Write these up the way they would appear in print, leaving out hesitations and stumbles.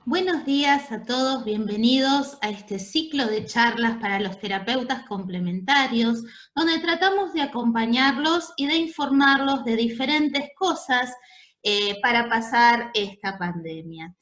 Buenos días a todos, bienvenidos a este ciclo de charlas para los terapeutas complementarios, donde tratamos de acompañarlos y de informarlos de diferentes cosas para pasar esta pandemia.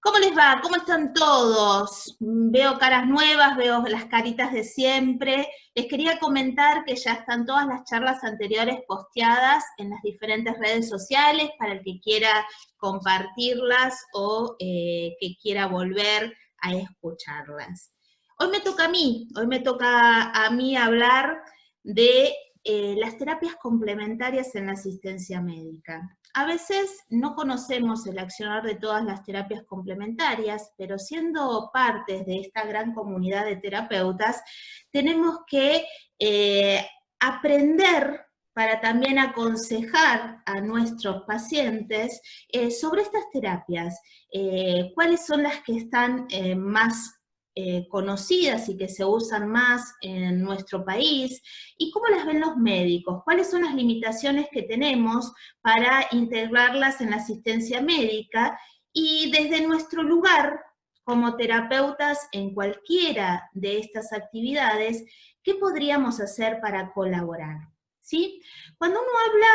¿Cómo les va? ¿Cómo están todos? Veo caras nuevas, veo las caritas de siempre. Les quería comentar que ya están todas las charlas anteriores posteadas en las diferentes redes sociales para el que quiera compartirlas o que quiera volver a escucharlas. Hoy me toca a mí, hoy me toca a mí hablar de las terapias complementarias en la asistencia médica. A veces no conocemos el accionar de todas las terapias complementarias, pero siendo partes de esta gran comunidad de terapeutas, tenemos que aprender para también aconsejar a nuestros pacientes sobre estas terapias, cuáles son las que están más conocidas y que se usan más en nuestro país, y cómo las ven los médicos, cuáles son las limitaciones que tenemos para integrarlas en la asistencia médica, y desde nuestro lugar como terapeutas en cualquiera de estas actividades, ¿qué podríamos hacer para colaborar? ¿Sí? Cuando uno habla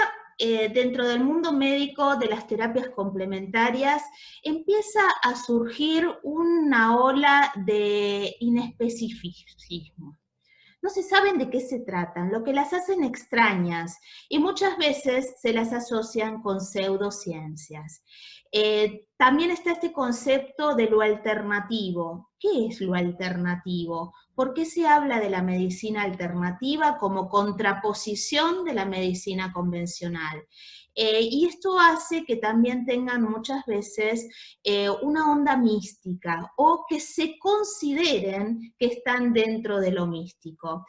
dentro del mundo médico de las terapias complementarias, empieza a surgir una ola de inespecificismo. No se saben de qué se tratan, lo que las hacen extrañas, y muchas veces se las asocian con pseudociencias. También está este concepto de lo alternativo. ¿Qué es lo alternativo? ¿Por qué se habla de la medicina alternativa como contraposición de la medicina convencional? Y esto hace que también tengan muchas veces una onda mística, o que se consideren que están dentro de lo místico,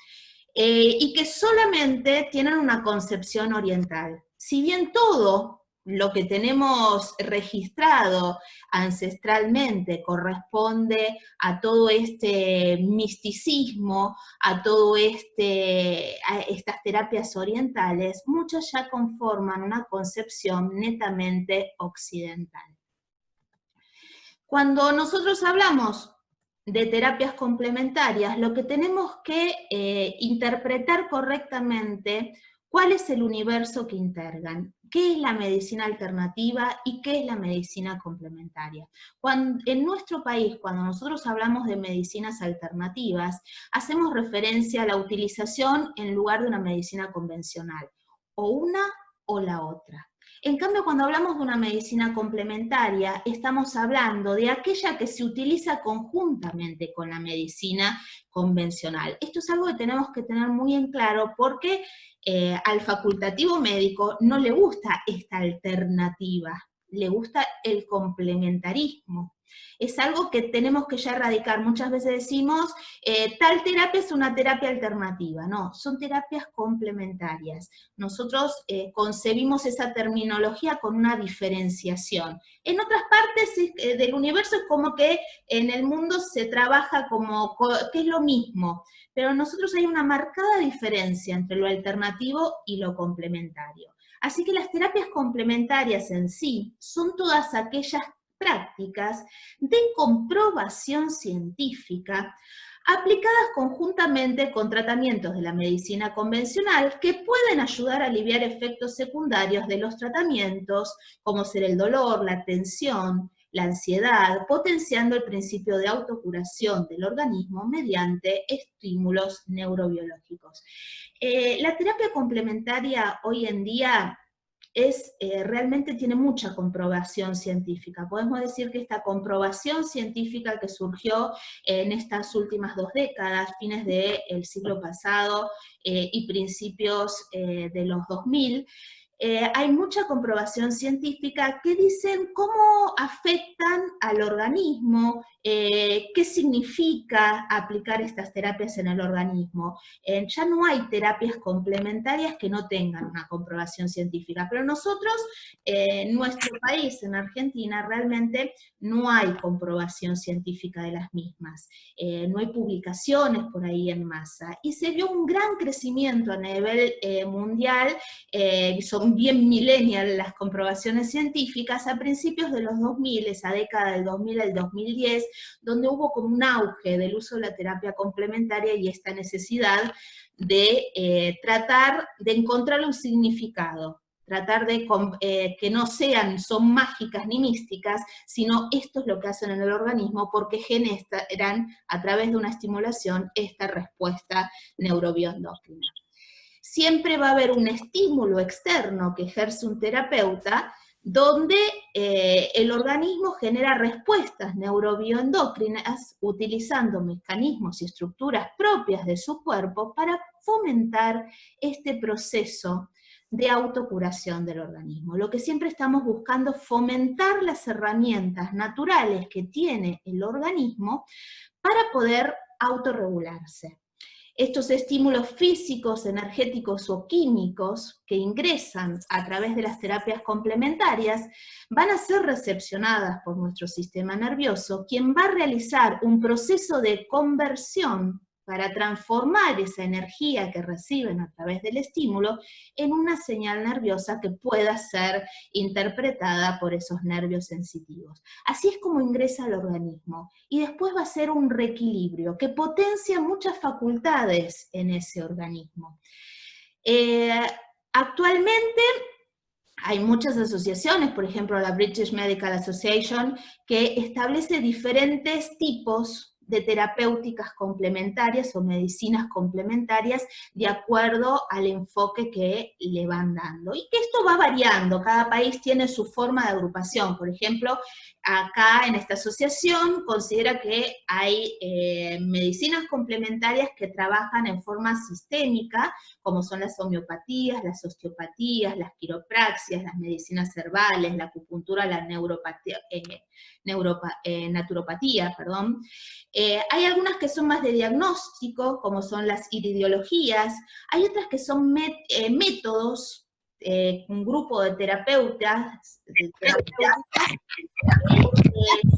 y que solamente tienen una concepción oriental. Si bien todo lo que tenemos registrado ancestralmente corresponde a todo este misticismo, a estas terapias orientales, muchas ya conforman una concepción netamente occidental. Cuando nosotros hablamos de terapias complementarias, lo que tenemos que interpretar correctamente cuál es el universo que integran, qué es la medicina alternativa y qué es la medicina complementaria. En nuestro país, cuando nosotros hablamos de medicinas alternativas, hacemos referencia a la utilización en lugar de una medicina convencional, o una o la otra. En cambio, cuando hablamos de una medicina complementaria, estamos hablando de aquella que se utiliza conjuntamente con la medicina convencional. Esto es algo que tenemos que tener muy en claro, porque al facultativo médico no le gusta esta alternativa, le gusta el complementarismo. Es algo que tenemos que ya erradicar. Muchas veces decimos, tal terapia es una terapia alternativa. No, son terapias complementarias. Nosotros concebimos esa terminología con una diferenciación. En otras partes del universo es como que en el mundo se trabaja como que es lo mismo, pero nosotros hay una marcada diferencia entre lo alternativo y lo complementario. Así que las terapias complementarias en sí son todas aquellas prácticas de comprobación científica aplicadas conjuntamente con tratamientos de la medicina convencional, que pueden ayudar a aliviar efectos secundarios de los tratamientos, como ser el dolor, la tensión, la ansiedad, potenciando el principio de autocuración del organismo mediante estímulos neurobiológicos. La terapia complementaria hoy en día realmente tiene mucha comprobación científica. Podemos decir que esta comprobación científica que surgió en estas últimas 2 décadas, fines del siglo pasado y principios de los 2000, hay mucha comprobación científica que dicen cómo afectan al organismo, qué significa aplicar estas terapias en el organismo. Ya no hay terapias complementarias que no tengan una comprobación científica, pero nosotros, en nuestro país, en Argentina, realmente no hay comprobación científica de las mismas. No hay publicaciones por ahí en masa, y se vio un gran crecimiento a nivel mundial, son bien millennial las comprobaciones científicas, a principios de los 2000, esa década del 2000 al 2010, donde hubo como un auge del uso de la terapia complementaria y esta necesidad de tratar de encontrar un significado, tratar de que no son mágicas ni místicas, sino esto es lo que hacen en el organismo porque generan a través de una estimulación esta respuesta neurobioendocrina. Siempre va a haber un estímulo externo que ejerce un terapeuta donde el organismo genera respuestas neurobioendocrinas utilizando mecanismos y estructuras propias de su cuerpo para fomentar este proceso de autocuración del organismo. Lo que siempre estamos buscando es fomentar las herramientas naturales que tiene el organismo para poder autorregularse. Estos estímulos físicos, energéticos o químicos que ingresan a través de las terapias complementarias van a ser recepcionadas por nuestro sistema nervioso, quien va a realizar un proceso de conversión para transformar esa energía que reciben a través del estímulo en una señal nerviosa que pueda ser interpretada por esos nervios sensitivos. Así es como ingresa al organismo, y después va a ser un reequilibrio que potencia muchas facultades en ese organismo. Actualmente hay muchas asociaciones, por ejemplo la British Medical Association, que establece diferentes tipos de terapéuticas complementarias o medicinas complementarias de acuerdo al enfoque que le van dando. Y que esto va variando, cada país tiene su forma de agrupación. Por ejemplo, acá en esta asociación considera que hay medicinas complementarias que trabajan en forma sistémica, como son las homeopatías, las osteopatías, las quiropraxias, las medicinas herbales, la acupuntura, la naturopatía, perdón. Hay algunas que son más de diagnóstico, como son las iridiologías. Hay otras que son métodos, un grupo de terapeutas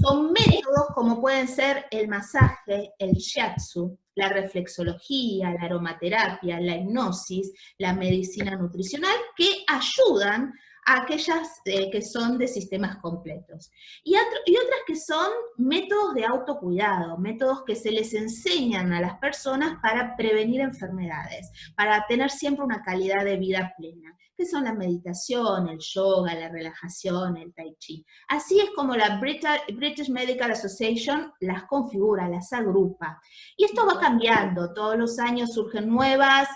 son métodos como pueden ser el masaje, el shiatsu, la reflexología, la aromaterapia, la hipnosis, la medicina nutricional, que ayudan a aquellas que son de sistemas completos. Y otras que son métodos de autocuidado, métodos que se les enseñan a las personas para prevenir enfermedades, para tener siempre una calidad de vida plena, que son la meditación, el yoga, la relajación, el tai chi. Así es como la British Medical Association las configura, las agrupa. Y esto va cambiando, todos los años surgen nuevas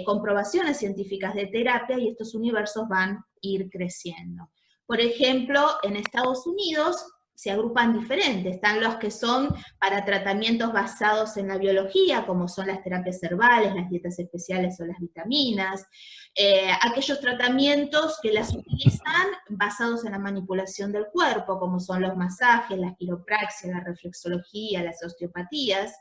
comprobaciones científicas de terapia y estos universos van a ir creciendo. Por ejemplo, en Estados Unidos se agrupan diferentes, están los que son para tratamientos basados en la biología, como son las terapias herbales, las dietas especiales o las vitaminas, aquellos tratamientos que las utilizan basados en la manipulación del cuerpo, como son los masajes, las quiropraxias, la reflexología, las osteopatías,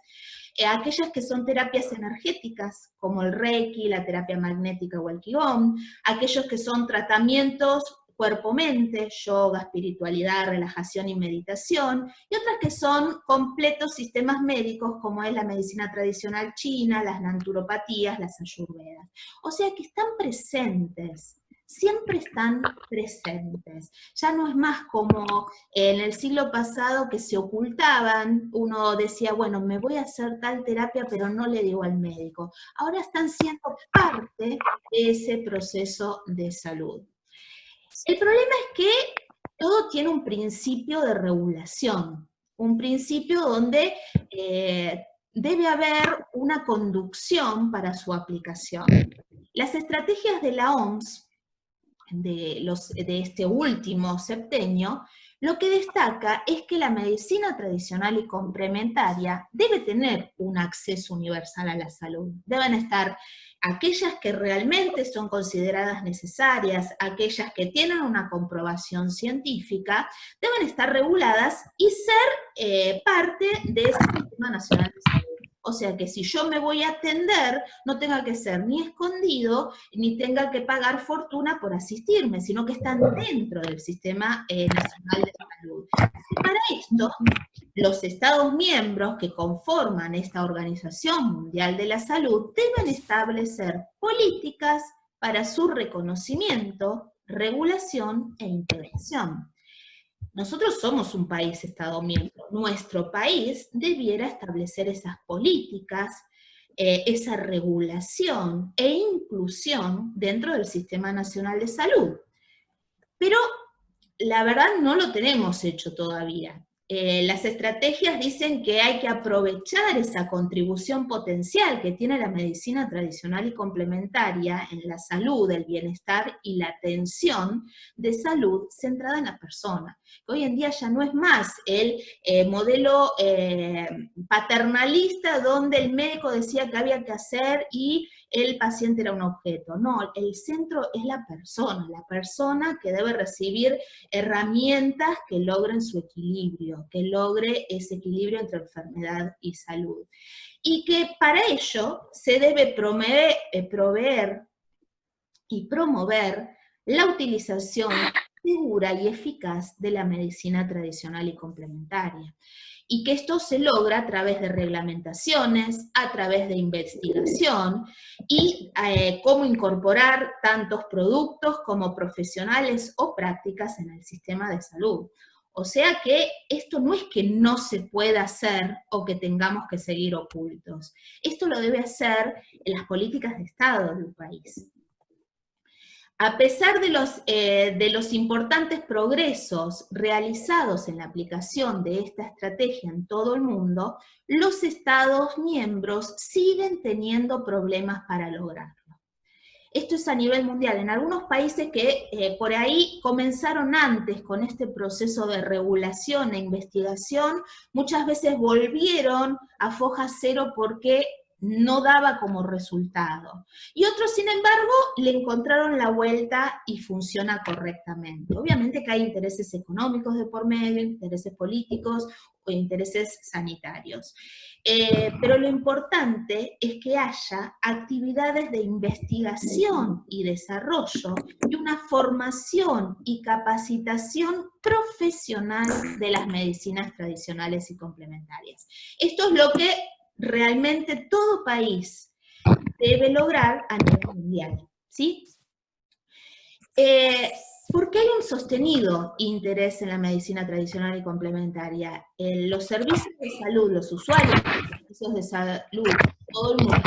aquellas que son terapias energéticas, como el Reiki, la terapia magnética o el Qigong, aquellos que son tratamientos cuerpo-mente, yoga, espiritualidad, relajación y meditación, y otras que son completos sistemas médicos, como es la medicina tradicional china, las naturopatías, las ayurvedas. O sea que están presentes, siempre están presentes. Ya no es más como en el siglo pasado que se ocultaban, uno decía, bueno, me voy a hacer tal terapia, pero no le digo al médico. Ahora están siendo parte de ese proceso de salud. El problema es que todo tiene un principio de regulación, un principio donde debe haber una conducción para su aplicación. Las estrategias de la OMS, de este último septenio, lo que destaca es que la medicina tradicional y complementaria debe tener un acceso universal a la salud. Deben estar aquellas que realmente son consideradas necesarias, aquellas que tienen una comprobación científica, deben estar reguladas y ser parte de ese Sistema Nacional de Salud. O sea que si yo me voy a atender, no tenga que ser ni escondido, ni tenga que pagar fortuna por asistirme, sino que están dentro del Sistema Nacional de Salud. Y para esto, los Estados miembros que conforman esta Organización Mundial de la Salud deben establecer políticas para su reconocimiento, regulación e integración. Nosotros somos un país Estado miembro. Nuestro país debiera establecer esas políticas, esa regulación e inclusión dentro del Sistema Nacional de Salud. Pero la verdad no lo tenemos hecho todavía. Las estrategias dicen que hay que aprovechar esa contribución potencial que tiene la medicina tradicional y complementaria en la salud, el bienestar y la atención de salud centrada en la persona. Hoy en día ya no es más el modelo paternalista donde el médico decía que había que hacer y el paciente era un objeto. No, el centro es la persona que debe recibir herramientas que logren su equilibrio, que logre ese equilibrio entre enfermedad y salud. Y que para ello se debe proveer y promover la utilización segura y eficaz de la medicina tradicional y complementaria. Y que esto se logra a través de reglamentaciones, a través de investigación, y cómo incorporar tantos productos como profesionales o prácticas en el sistema de salud. O sea que esto no es que no se pueda hacer o que tengamos que seguir ocultos. Esto lo debe hacer en las políticas de Estado del país. A pesar de los importantes progresos realizados en la aplicación de esta estrategia en todo el mundo, los Estados miembros siguen teniendo problemas para lograrlo. Esto es a nivel mundial. En algunos países que por ahí comenzaron antes con este proceso de regulación e investigación, muchas veces volvieron a foja cero porque no daba como resultado. Y otros, sin embargo, le encontraron la vuelta y funciona correctamente. Obviamente que hay intereses económicos de por medio, intereses políticos o intereses sanitarios. Pero lo importante es que haya actividades de investigación y desarrollo y una formación y capacitación profesional de las medicinas tradicionales y complementarias. Esto es lo que realmente todo país debe lograr a nivel mundial, ¿sí? ¿Por qué hay un sostenido interés en la medicina tradicional y complementaria? Los servicios de salud, los usuarios de los servicios de salud, todo el mundo,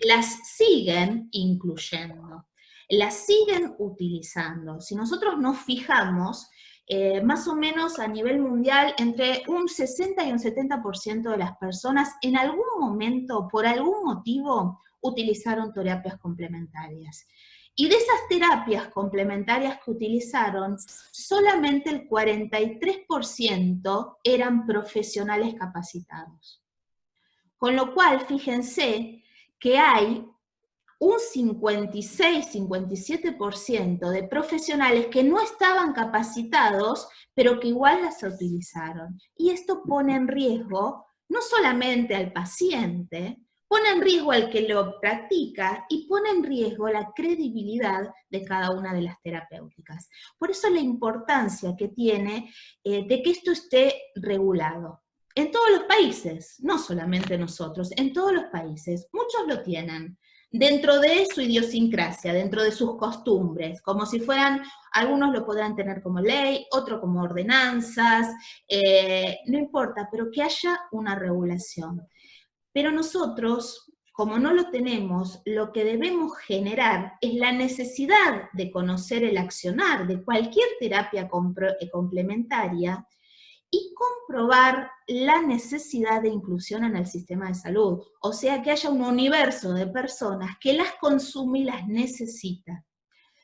las siguen incluyendo, las siguen utilizando. Si nosotros nos fijamos, más o menos a nivel mundial, entre un 60 y un 70% de las personas en algún momento, por algún motivo, utilizaron terapias complementarias. Y de esas terapias complementarias que utilizaron, solamente el 43% eran profesionales capacitados. Con lo cual, fíjense que hay un 56-57% de profesionales que no estaban capacitados, pero que igual las utilizaron. Y esto pone en riesgo no solamente al paciente, pone en riesgo al que lo practica y pone en riesgo la credibilidad de cada una de las terapéuticas. Por eso la importancia que tiene de que esto esté regulado. En todos los países, no solamente nosotros, en todos los países, muchos lo tienen. Dentro de su idiosincrasia, dentro de sus costumbres, como si fueran, algunos lo podrán tener como ley, otros como ordenanzas, no importa, pero que haya una regulación. Pero nosotros, como no lo tenemos, lo que debemos generar es la necesidad de conocer el accionar de cualquier terapia complementaria y comprobar la necesidad de inclusión en el sistema de salud. O sea, que haya un universo de personas que las consume y las necesita.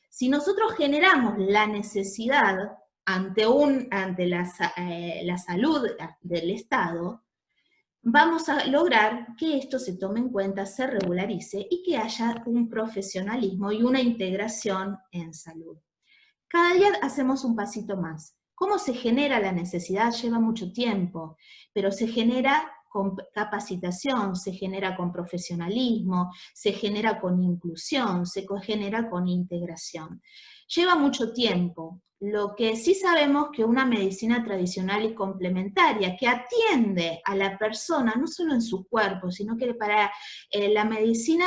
Si nosotros generamos la necesidad ante la salud del Estado, vamos a lograr que esto se tome en cuenta, se regularice y que haya un profesionalismo y una integración en salud. Cada día hacemos un pasito más. ¿Cómo se genera la necesidad? Lleva mucho tiempo, pero se genera con capacitación, se genera con profesionalismo, se genera con inclusión, se genera con integración. Lleva mucho tiempo, Lo que sí sabemos que una medicina tradicional y complementaria que atiende a la persona, no solo en su cuerpo, sino que para la medicina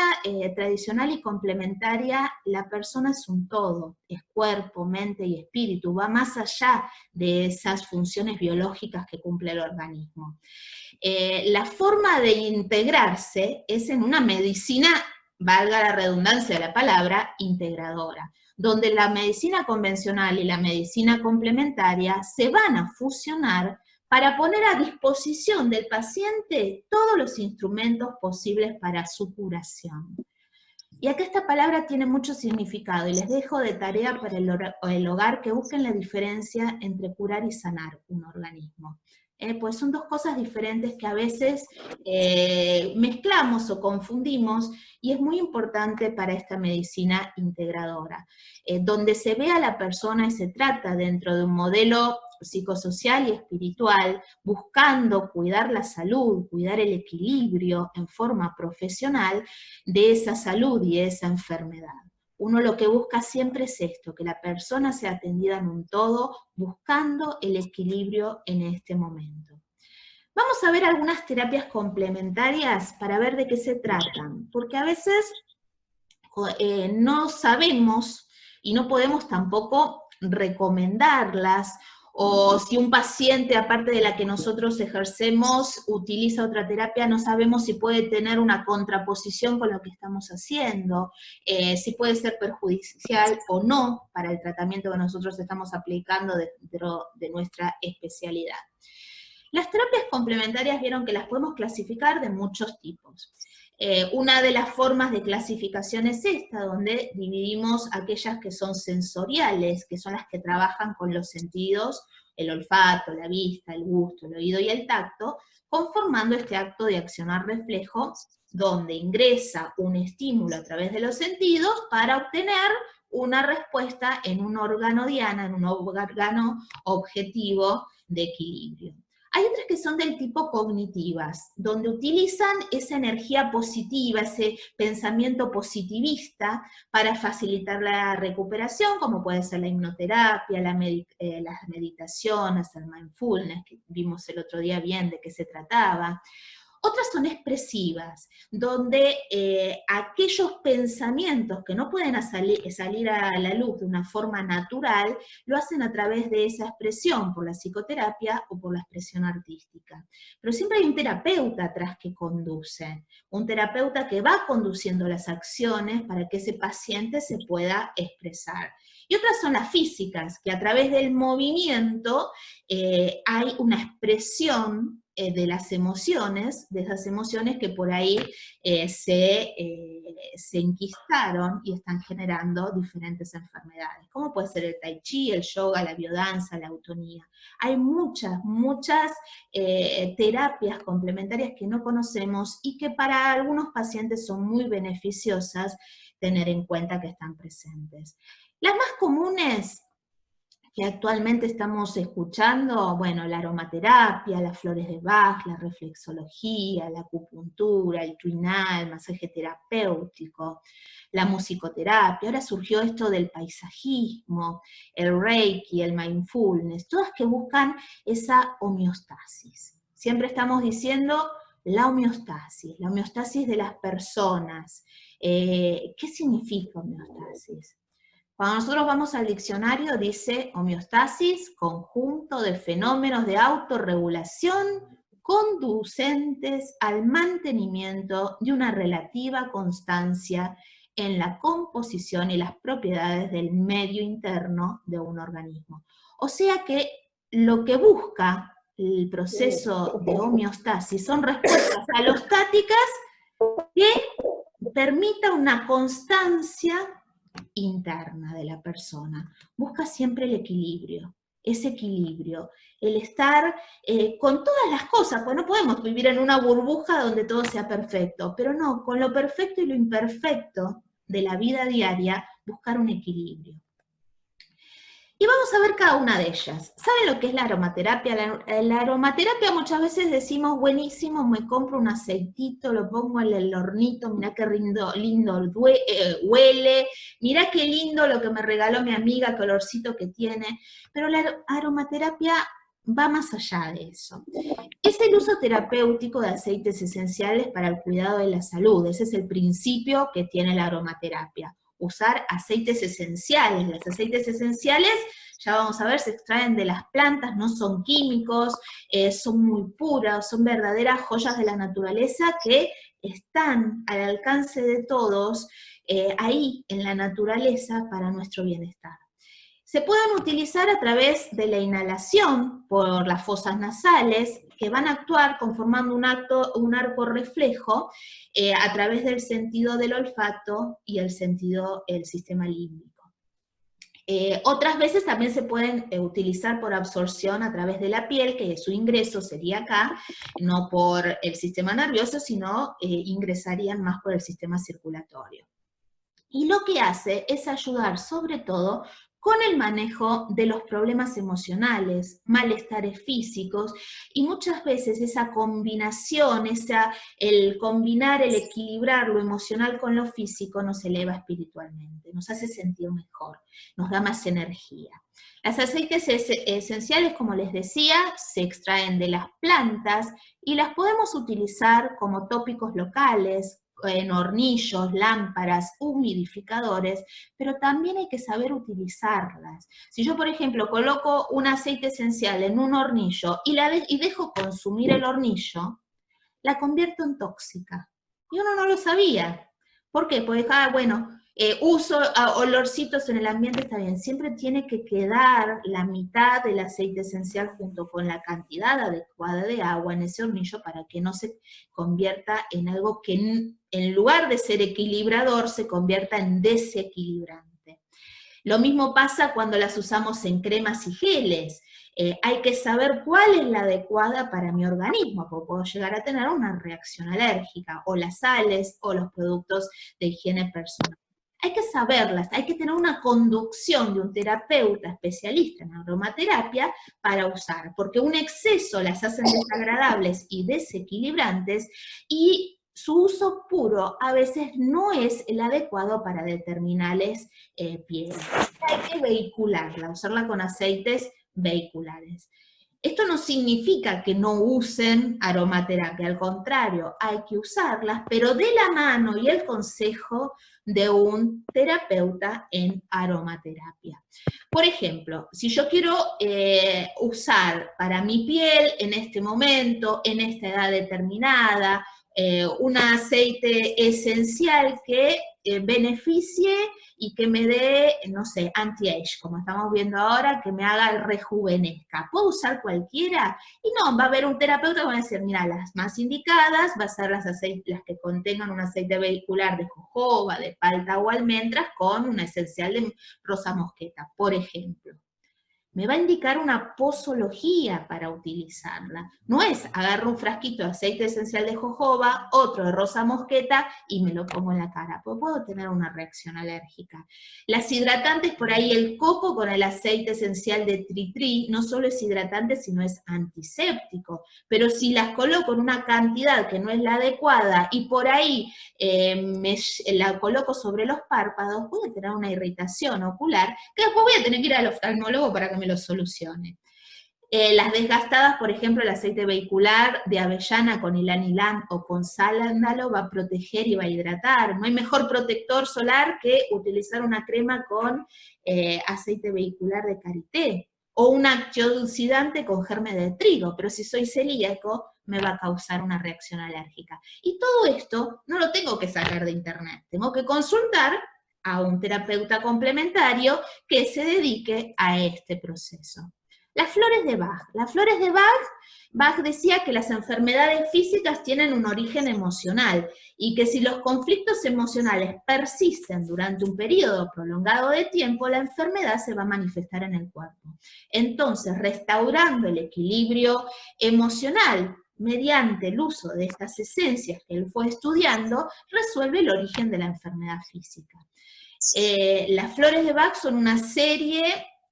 tradicional y complementaria, la persona es un todo, es cuerpo, mente y espíritu, va más allá de esas funciones biológicas que cumple el organismo. La forma de integrarse es en una medicina, valga la redundancia de la palabra, integradora, donde la medicina convencional y la medicina complementaria se van a fusionar para poner a disposición del paciente todos los instrumentos posibles para su curación. Y acá esta palabra tiene mucho significado, y les dejo de tarea para el hogar que busquen la diferencia entre curar y sanar un organismo. Pues son dos cosas diferentes que a veces mezclamos o confundimos, y es muy importante para esta medicina integradora, donde se ve a la persona y se trata dentro de un modelo psicosocial y espiritual, buscando cuidar la salud, cuidar el equilibrio en forma profesional de esa salud y de esa enfermedad. Uno lo que busca siempre es esto, que la persona sea atendida en un todo, buscando el equilibrio en este momento. Vamos a ver algunas terapias complementarias para ver de qué se tratan, porque a veces no sabemos y no podemos tampoco recomendarlas, o si un paciente, aparte de la que nosotros ejercemos, utiliza otra terapia, no sabemos si puede tener una contraposición con lo que estamos haciendo, si puede ser perjudicial o no para el tratamiento que nosotros estamos aplicando dentro de nuestra especialidad. Las terapias complementarias vieron que las podemos clasificar de muchos tipos. Una de las formas de clasificación es esta, donde dividimos aquellas que son sensoriales, que son las que trabajan con los sentidos, el olfato, la vista, el gusto, el oído y el tacto, conformando este acto de accionar reflejo, donde ingresa un estímulo a través de los sentidos para obtener una respuesta en un órgano diana, en un órgano objetivo de equilibrio. Hay otras que son del tipo cognitivas, donde utilizan esa energía positiva, ese pensamiento positivista para facilitar la recuperación, como puede ser la hipnoterapia, las meditaciones, el mindfulness, que vimos el otro día bien de qué se trataba. Otras son expresivas, donde aquellos pensamientos que no pueden salir a la luz de una forma natural, lo hacen a través de esa expresión, por la psicoterapia o por la expresión artística. Pero siempre hay un terapeuta atrás que conduce, un terapeuta que va conduciendo las acciones para que ese paciente se pueda expresar. Y otras son las físicas, que a través del movimiento hay una expresión de las emociones, de esas emociones que por ahí se enquistaron y están generando diferentes enfermedades, como puede ser el tai chi, el yoga, la biodanza, la autonía. Hay muchas terapias complementarias que no conocemos y que para algunos pacientes son muy beneficiosas tener en cuenta que están presentes. Las más comunes que actualmente estamos escuchando, bueno, la aromaterapia, las flores de Bach, la reflexología, la acupuntura, el tuinal, el masaje terapéutico, la musicoterapia, ahora surgió esto del paisajismo, el reiki, el mindfulness, todas que buscan esa homeostasis. Siempre estamos diciendo la homeostasis de las personas. ¿Qué significa homeostasis? Cuando nosotros vamos al diccionario dice homeostasis, conjunto de fenómenos de autorregulación conducentes al mantenimiento de una relativa constancia en la composición y las propiedades del medio interno de un organismo. O sea que lo que busca el proceso de homeostasis son respuestas alostáticas que permita una constancia interna de la persona. Busca siempre el equilibrio, ese equilibrio, el estar con todas las cosas, pues no podemos vivir en una burbuja donde todo sea perfecto, pero no, con lo perfecto y lo imperfecto de la vida diaria, buscar un equilibrio. Y vamos a ver cada una de ellas. ¿Saben lo que es la aromaterapia? La aromaterapia muchas veces decimos, buenísimo, me compro un aceitito, lo pongo en el hornito, mirá qué lindo huele, mirá qué lindo lo que me regaló mi amiga, qué olorcito que tiene. Pero la aromaterapia va más allá de eso. Es el uso terapéutico de aceites esenciales para el cuidado de la salud. Ese es el principio que tiene la aromaterapia. Usar aceites esenciales. Los aceites esenciales, ya vamos a ver, se extraen de las plantas, no son químicos, son muy puros, son verdaderas joyas de la naturaleza que están al alcance de todos ahí en la naturaleza para nuestro bienestar. Se pueden utilizar a través de la inhalación por las fosas nasales, que van a actuar conformando un arco reflejo a través del sentido del olfato y el sistema límbico. Otras veces también se pueden utilizar por absorción a través de la piel, que su ingreso sería acá, no por el sistema nervioso, sino ingresarían más por el sistema circulatorio. Y lo que hace es ayudar sobre todo con el manejo de los problemas emocionales, malestares físicos, y muchas veces esa combinación, el combinar, el equilibrar lo emocional con lo físico nos eleva espiritualmente, nos hace sentir mejor, nos da más energía. Los aceites esenciales, como les decía, se extraen de las plantas y las podemos utilizar como tópicos locales, en hornillos, lámparas, humidificadores, pero también hay que saber utilizarlas. Si yo, por ejemplo, coloco un aceite esencial en un hornillo y dejo consumir el hornillo, la convierto en tóxica. Y uno no lo sabía. ¿Por qué? Porque, bueno, uso olorcitos en el ambiente, está bien. Siempre tiene que quedar la mitad del aceite esencial junto con la cantidad adecuada de agua en ese hornillo para que no se convierta en algo que en lugar de ser equilibrador se convierta en desequilibrante. Lo mismo pasa cuando las usamos en cremas y geles. Hay que saber cuál es la adecuada para mi organismo, porque puedo llegar a tener una reacción alérgica, o las sales, o los productos de higiene personal. Hay que saberlas, hay que tener una conducción de un terapeuta especialista en aromaterapia para usar, porque un exceso las hacen desagradables y desequilibrantes, y su uso puro a veces no es el adecuado para determinadas pieles. Hay que vehicularla, usarla con aceites vehiculares. Esto no significa que no usen aromaterapia, al contrario, hay que usarlas, pero de la mano y el consejo de un terapeuta en aromaterapia. Por ejemplo, si yo quiero usar para mi piel en este momento, en esta edad determinada, un aceite esencial que beneficie y que me dé, no sé, anti-age, como estamos viendo ahora, que me haga rejuvenezca. ¿Puedo usar cualquiera? Y no, va a haber un terapeuta que va a decir, mira, las más indicadas va a ser las que contengan un aceite vehicular de jojoba, de palta o almendras con una esencial de rosa mosqueta, por ejemplo. Me va a indicar una posología para utilizarla. No es agarro un frasquito de aceite esencial de jojoba, otro de rosa mosqueta y me lo pongo en la cara, porque puedo tener una reacción alérgica. Las hidratantes, por ahí el coco con el aceite esencial de tritri, no solo es hidratante, sino es antiséptico. Pero si las coloco en una cantidad que no es la adecuada y por ahí la coloco sobre los párpados, voy a tener una irritación ocular que después voy a tener que ir al oftalmólogo para que me lo solucione. Las desgastadas, por ejemplo, el aceite vehicular de avellana con ylang-ylang o con sándalo va a proteger y va a hidratar. No hay mejor protector solar que utilizar una crema con aceite vehicular de karité o un antioxidante con germen de trigo, pero si soy celíaco me va a causar una reacción alérgica. Y todo esto no lo tengo que sacar de internet, tengo que consultar a un terapeuta complementario que se dedique a este proceso. Las flores de Bach. Las flores de Bach decía que las enfermedades físicas tienen un origen emocional y que si los conflictos emocionales persisten durante un periodo prolongado de tiempo, la enfermedad se va a manifestar en el cuerpo. Entonces, restaurando el equilibrio emocional mediante el uso de estas esencias que él fue estudiando, resuelve el origen de la enfermedad física. Las flores de Bach son una serie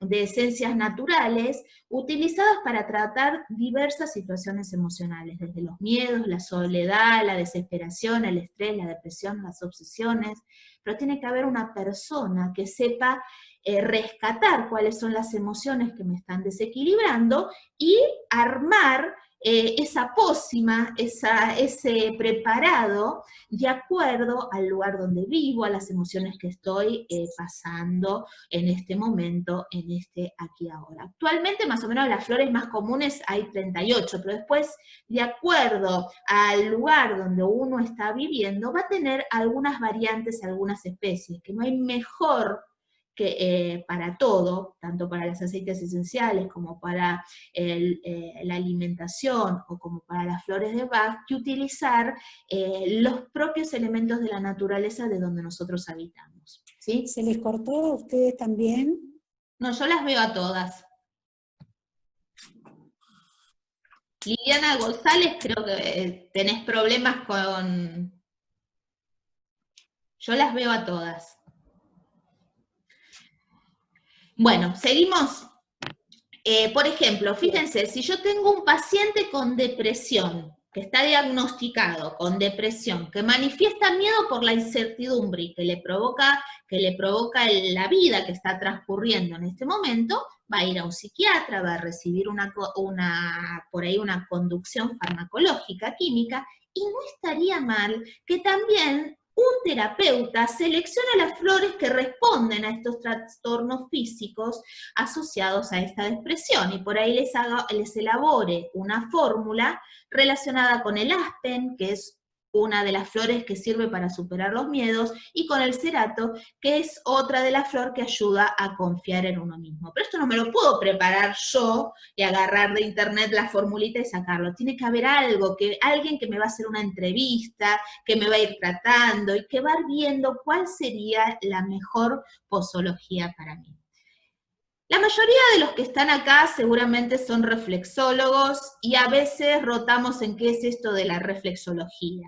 de esencias naturales utilizadas para tratar diversas situaciones emocionales, desde los miedos, la soledad, la desesperación, el estrés, la depresión, las obsesiones, pero tiene que haber una persona que sepa rescatar cuáles son las emociones que me están desequilibrando y armar esa pócima, ese preparado de acuerdo al lugar donde vivo, a las emociones que estoy pasando en este momento, en este aquí y ahora. Actualmente más o menos las flores más comunes hay 38, pero después de acuerdo al lugar donde uno está viviendo va a tener algunas variantes, algunas especies, que no hay mejor que, para todo, tanto para los aceites esenciales como para la alimentación o como para las flores de Bach, que utilizar los propios elementos de la naturaleza de donde nosotros habitamos. ¿Sí? ¿Se les cortó a ustedes también? No, yo las veo a todas. Liliana González, creo que tenés problemas con... Yo las veo a todas. Bueno, seguimos. Por ejemplo, fíjense, si yo tengo un paciente con depresión, que está diagnosticado con depresión, que manifiesta miedo por la incertidumbre y que le provoca la vida que está transcurriendo en este momento, va a ir a un psiquiatra, va a recibir por ahí una conducción farmacológica, química, y no estaría mal que también un terapeuta seleccione las flores que responden a estos trastornos físicos asociados a esta depresión, y por ahí les elabore una fórmula relacionada con el aspen, que es una de las flores que sirve para superar los miedos, y con el cerato, que es otra de las flores que ayuda a confiar en uno mismo. Pero esto no me lo puedo preparar yo y agarrar de internet la formulita y sacarlo. Tiene que haber alguien que me va a hacer una entrevista, que me va a ir tratando y que va a ir viendo cuál sería la mejor posología para mí. La mayoría de los que están acá seguramente son reflexólogos y a veces rotamos en qué es esto de la reflexología.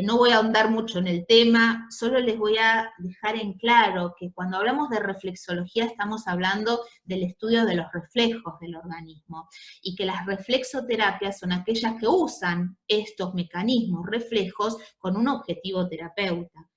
No voy a ahondar mucho en el tema, solo les voy a dejar en claro que cuando hablamos de reflexología estamos hablando del estudio de los reflejos del organismo, y que las reflexoterapias son aquellas que usan estos mecanismos reflejos con un objetivo terapeuta.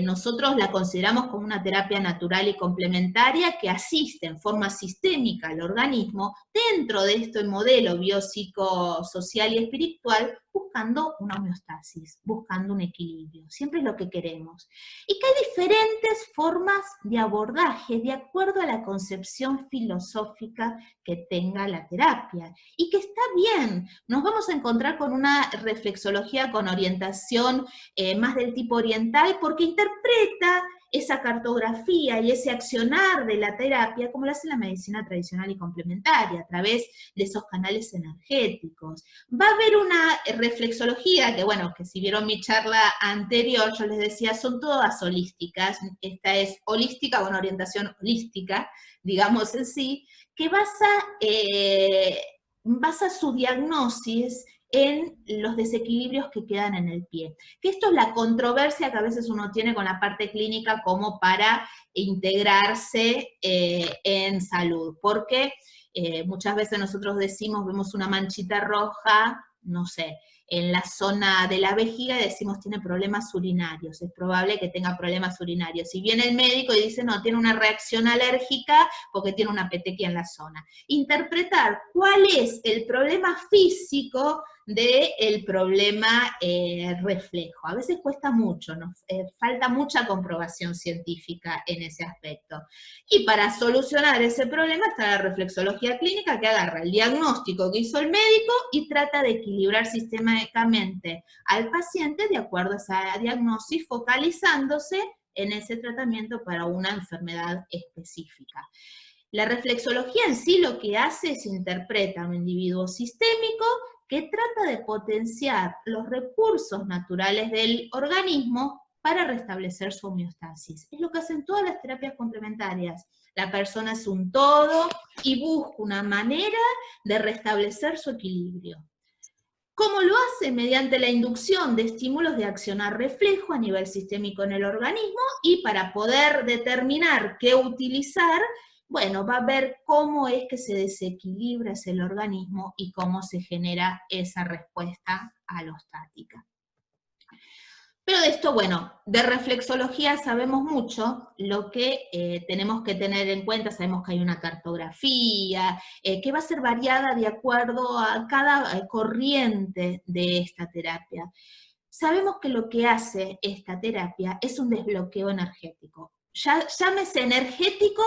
Nosotros la consideramos como una terapia natural y complementaria que asiste en forma sistémica al organismo dentro de este modelo biopsicosocial y espiritual, buscando una homeostasis, buscando un equilibrio. Siempre es lo que queremos. Y que hay diferentes formas de abordaje de acuerdo a la concepción filosófica que tenga la terapia. Y que está bien, nos vamos a encontrar con una reflexología con orientación más del tipo oriental, porque interpreta esa cartografía y ese accionar de la terapia como lo hace la medicina tradicional y complementaria, a través de esos canales energéticos. Va a haber una reflexología, que bueno, que si vieron mi charla anterior, yo les decía, son todas holísticas. Esta es holística, con orientación holística, digamos en sí, que basa su diagnosis en los desequilibrios que quedan en el pie. Que esto es la controversia que a veces uno tiene con la parte clínica como para integrarse en salud, porque muchas veces nosotros vemos una manchita roja, no sé, en la zona de la vejiga y decimos tiene problemas urinarios, es probable que tenga problemas urinarios. Si viene el médico y dice no, tiene una reacción alérgica porque tiene una petequia en la zona. Interpretar cuál es el problema físico del problema reflejo. A veces cuesta mucho, falta mucha comprobación científica en ese aspecto. Y para solucionar ese problema está la reflexología clínica, que agarra el diagnóstico que hizo el médico y trata de equilibrar sistemáticamente al paciente de acuerdo a esa diagnosis, focalizándose en ese tratamiento para una enfermedad específica. La reflexología en sí lo que hace es interpreta a un individuo sistémico que trata de potenciar los recursos naturales del organismo para restablecer su homeostasis. Es lo que hacen todas las terapias complementarias. La persona es un todo y busca una manera de restablecer su equilibrio. ¿Cómo lo hace? Mediante la inducción de estímulos de accionar reflejo a nivel sistémico en el organismo, y para poder determinar qué utilizar, bueno, va a ver cómo es que se desequilibra el organismo y cómo se genera esa respuesta alostática. Pero de esto, bueno, de reflexología sabemos mucho. Lo que tenemos que tener en cuenta, sabemos que hay una cartografía, que va a ser variada de acuerdo a cada corriente de esta terapia. Sabemos que lo que hace esta terapia es un desbloqueo energético. Llámese energético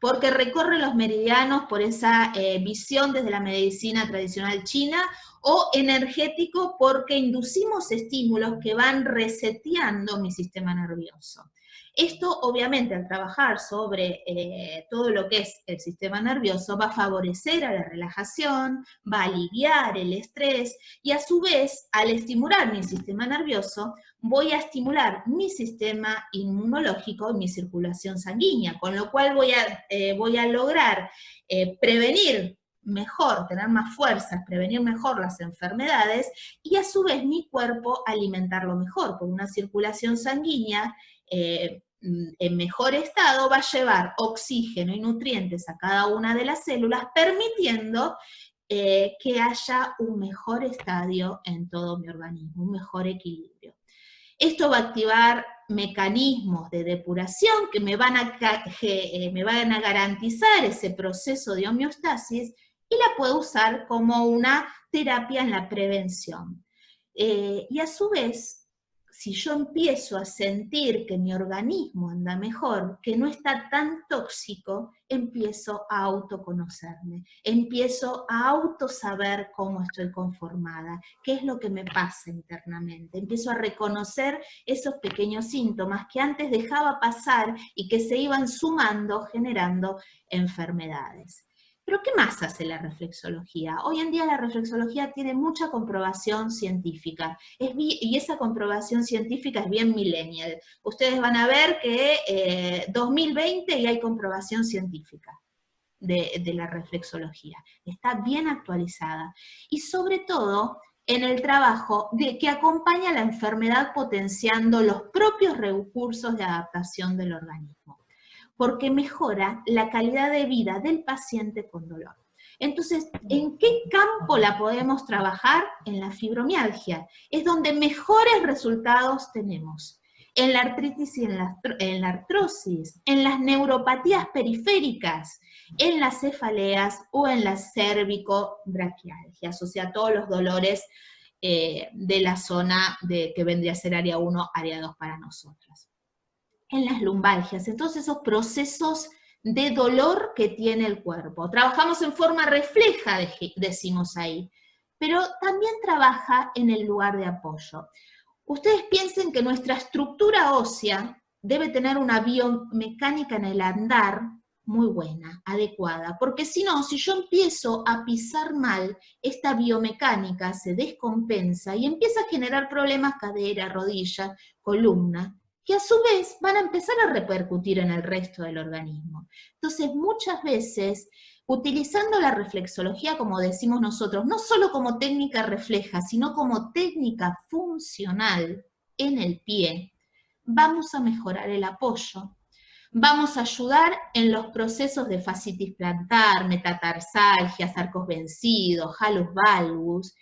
porque recorre los meridianos por esa visión desde la medicina tradicional china, o energético porque inducimos estímulos que van reseteando mi sistema nervioso. Esto, obviamente, al trabajar sobre todo lo que es el sistema nervioso, va a favorecer a la relajación, va a aliviar el estrés, y a su vez, al estimular mi sistema nervioso, voy a estimular mi sistema inmunológico y mi circulación sanguínea, con lo cual voy a lograr prevenir mejor, tener más fuerzas, prevenir mejor las enfermedades, y a su vez mi cuerpo alimentarlo mejor, con una circulación sanguínea en mejor estado va a llevar oxígeno y nutrientes a cada una de las células, permitiendo que haya un mejor estadio en todo mi organismo, un mejor equilibrio. Esto va a activar mecanismos de depuración que me van a garantizar ese proceso de homeostasis, y la puedo usar como una terapia en la prevención. Y a su vez, si yo empiezo a sentir que mi organismo anda mejor, que no está tan tóxico, empiezo a autoconocerme, empiezo a autosaber cómo estoy conformada, qué es lo que me pasa internamente, empiezo a reconocer esos pequeños síntomas que antes dejaba pasar y que se iban sumando, generando enfermedades. ¿Pero qué más hace la reflexología? Hoy en día la reflexología tiene mucha comprobación científica, y esa comprobación científica es bien millennial. Ustedes van a ver que 2020 y hay comprobación científica de la reflexología. Está bien actualizada. Y sobre todo en el trabajo que acompaña a la enfermedad potenciando los propios recursos de adaptación del organismo, porque mejora la calidad de vida del paciente con dolor. Entonces, ¿en qué campo la podemos trabajar? En la fibromialgia. Es donde mejores resultados tenemos. En la artritis y en la artrosis, en las neuropatías periféricas, en las cefaleas o en las cérvico-braquialgias, o sea, todos los dolores de la zona que vendría a ser área 1, área 2 para nosotros. En las lumbalgias, entonces esos procesos de dolor que tiene el cuerpo. Trabajamos en forma refleja, decimos ahí, pero también trabaja en el lugar de apoyo. Ustedes piensen que nuestra estructura ósea debe tener una biomecánica en el andar muy buena, adecuada, porque si no, si yo empiezo a pisar mal, esta biomecánica se descompensa y empieza a generar problemas cadera, rodilla, columna, que a su vez van a empezar a repercutir en el resto del organismo. Entonces, muchas veces, utilizando la reflexología, como decimos nosotros, no solo como técnica refleja, sino como técnica funcional en el pie, vamos a mejorar el apoyo, vamos a ayudar en los procesos de fascitis plantar, metatarsalgias, arcos vencidos, halus valgus.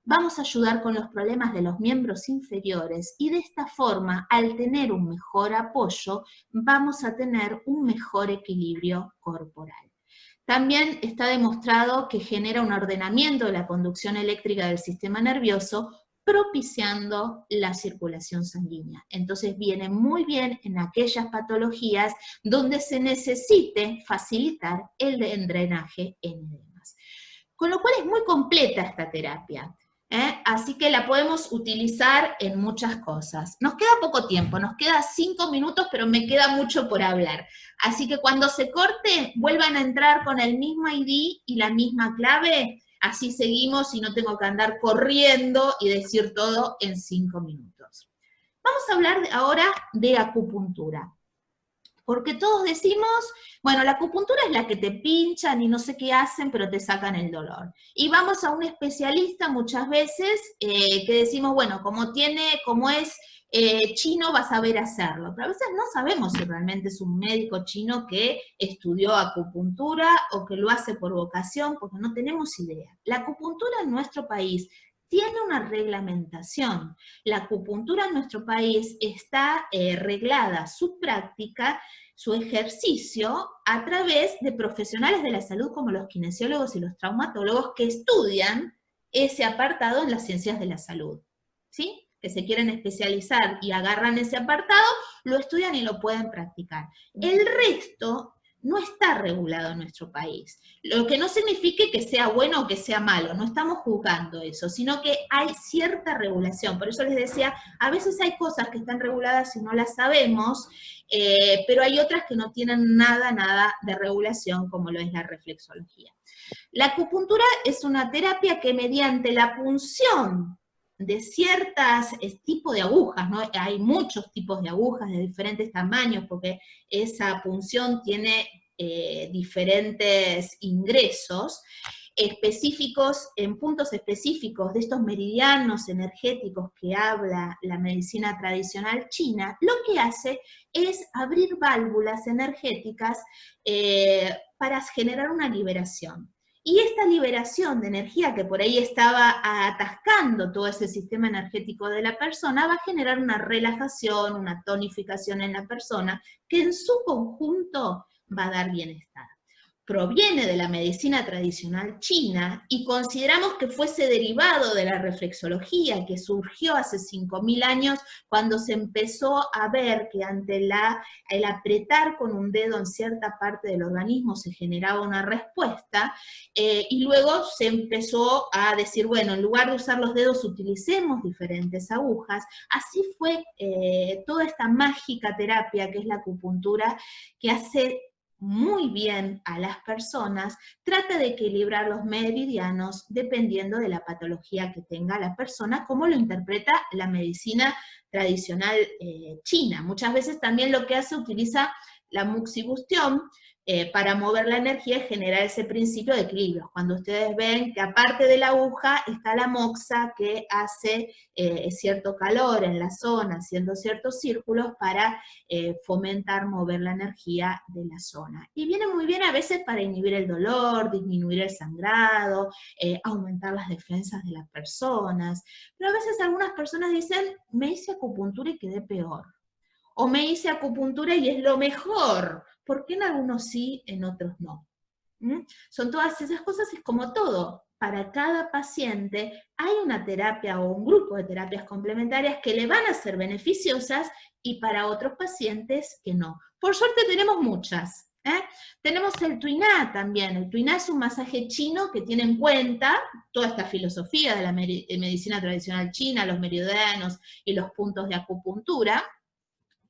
Vamos a ayudar con los problemas de los miembros inferiores, y de esta forma, al tener un mejor apoyo, vamos a tener un mejor equilibrio corporal. También está demostrado que genera un ordenamiento de la conducción eléctrica del sistema nervioso, propiciando la circulación sanguínea. Entonces viene muy bien en aquellas patologías donde se necesite facilitar el drenaje en edemas. Con lo cual es muy completa esta terapia. Así que la podemos utilizar en muchas cosas. Nos queda poco tiempo, nos queda 5 minutos, pero me queda mucho por hablar. Así que cuando se corte, vuelvan a entrar con el mismo ID y la misma clave, así seguimos y no tengo que andar corriendo y decir todo en 5 minutos. Vamos a hablar ahora de acupuntura. Porque todos decimos, bueno, la acupuntura es la que te pinchan y no sé qué hacen, pero te sacan el dolor. Y vamos a un especialista muchas veces que decimos, bueno, como es chino, va a saber hacerlo. Pero a veces no sabemos si realmente es un médico chino que estudió acupuntura o que lo hace por vocación, porque no tenemos idea. La acupuntura en nuestro país tiene una reglamentación. La acupuntura en nuestro país está reglada, su práctica, su ejercicio, a través de profesionales de la salud como los kinesiólogos y los traumatólogos que estudian ese apartado en las ciencias de la salud, ¿sí? Que se quieren especializar y agarran ese apartado, lo estudian y lo pueden practicar. El resto no está regulado en nuestro país. Lo que no significa que sea bueno o que sea malo, no estamos juzgando eso, sino que hay cierta regulación. Por eso les decía, a veces hay cosas que están reguladas y no las sabemos, pero hay otras que no tienen nada de regulación, como lo es la reflexología. La acupuntura es una terapia que mediante la punción de ciertos tipos de agujas, ¿no? Hay muchos tipos de agujas de diferentes tamaños, porque esa punción tiene diferentes ingresos específicos, en puntos específicos de estos meridianos energéticos que habla la medicina tradicional china, lo que hace es abrir válvulas energéticas para generar una liberación. Y esta liberación de energía que por ahí estaba atascando todo ese sistema energético de la persona va a generar una relajación, una tonificación en la persona que en su conjunto va a dar bienestar. Proviene de la medicina tradicional china y consideramos que fuese derivado de la reflexología que surgió hace 5.000 años cuando se empezó a ver que ante el apretar con un dedo en cierta parte del organismo se generaba una respuesta y luego se empezó a decir, bueno, en lugar de usar los dedos utilicemos diferentes agujas. Así fue toda esta mágica terapia que es la acupuntura, que hace muy bien a las personas, trata de equilibrar los meridianos dependiendo de la patología que tenga la persona, como lo interpreta la medicina tradicional china. Muchas veces también lo que hace, utiliza la muxibustión para mover la energía y generar ese principio de equilibrio. Cuando ustedes ven que aparte de la aguja está la moxa que hace cierto calor en la zona, haciendo ciertos círculos para fomentar, mover la energía de la zona. Y viene muy bien a veces para inhibir el dolor, disminuir el sangrado, aumentar las defensas de las personas. Pero a veces algunas personas dicen, me hice acupuntura y quedé peor. O me hice acupuntura y es lo mejor. ¿Por qué en algunos sí, en otros no? Son todas esas cosas, es como todo. Para cada paciente hay una terapia o un grupo de terapias complementarias que le van a ser beneficiosas y para otros pacientes que no. Por suerte tenemos muchas. Tenemos el Tuiná también. El Tuiná es un masaje chino que tiene en cuenta toda esta filosofía de la medicina tradicional china, los meridianos y los puntos de acupuntura,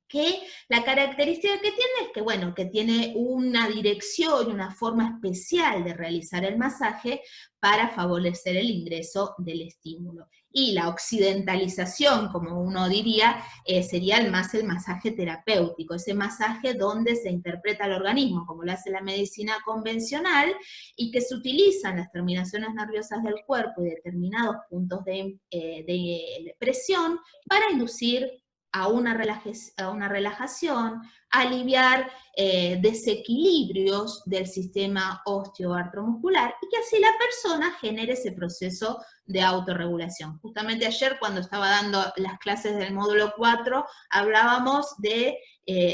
que la característica que tiene es que, bueno, que tiene una dirección y una forma especial de realizar el masaje para favorecer el ingreso del estímulo. Y la occidentalización, como uno diría, sería más el masaje terapéutico, ese masaje donde se interpreta el organismo, como lo hace la medicina convencional, y que se utilizan las terminaciones nerviosas del cuerpo y determinados puntos de presión para inducir a una relajación, aliviar desequilibrios del sistema osteoartromuscular y que así la persona genere ese proceso de autorregulación. Justamente ayer cuando estaba dando las clases del módulo 4 hablábamos de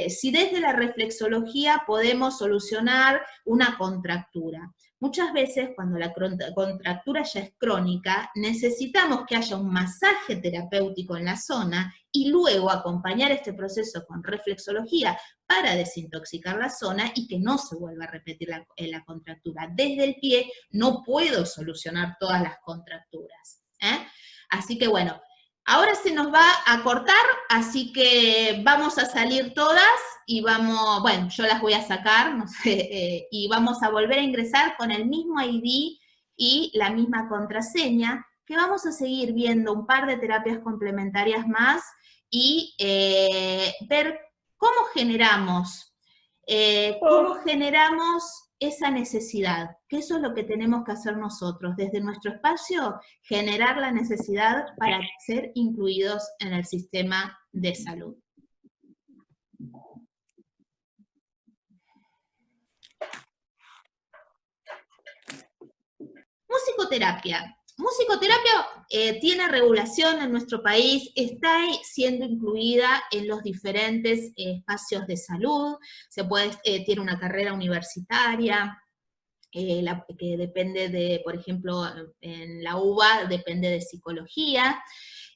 si desde la reflexología podemos solucionar una contractura. Muchas veces cuando la contractura ya es crónica, necesitamos que haya un masaje terapéutico en la zona y luego acompañar este proceso con reflexología para desintoxicar la zona y que no se vuelva a repetir la contractura. Desde el pie no puedo solucionar todas las contracturas. Así que bueno, ahora se nos va a cortar, así que vamos a salir todas y vamos, bueno, yo las voy a sacar, no sé, y vamos a volver a ingresar con el mismo ID y la misma contraseña, que vamos a seguir viendo un par de terapias complementarias más y ver cómo generamos ¿Cómo generamos esa necesidad? Que eso es lo que tenemos que hacer nosotros, desde nuestro espacio, generar la necesidad para ser incluidos en el sistema de salud. Musicoterapia. Musicoterapia tiene regulación en nuestro país, está siendo incluida en los diferentes espacios de salud, tiene una carrera universitaria, que depende de, por ejemplo, en la UBA depende de psicología,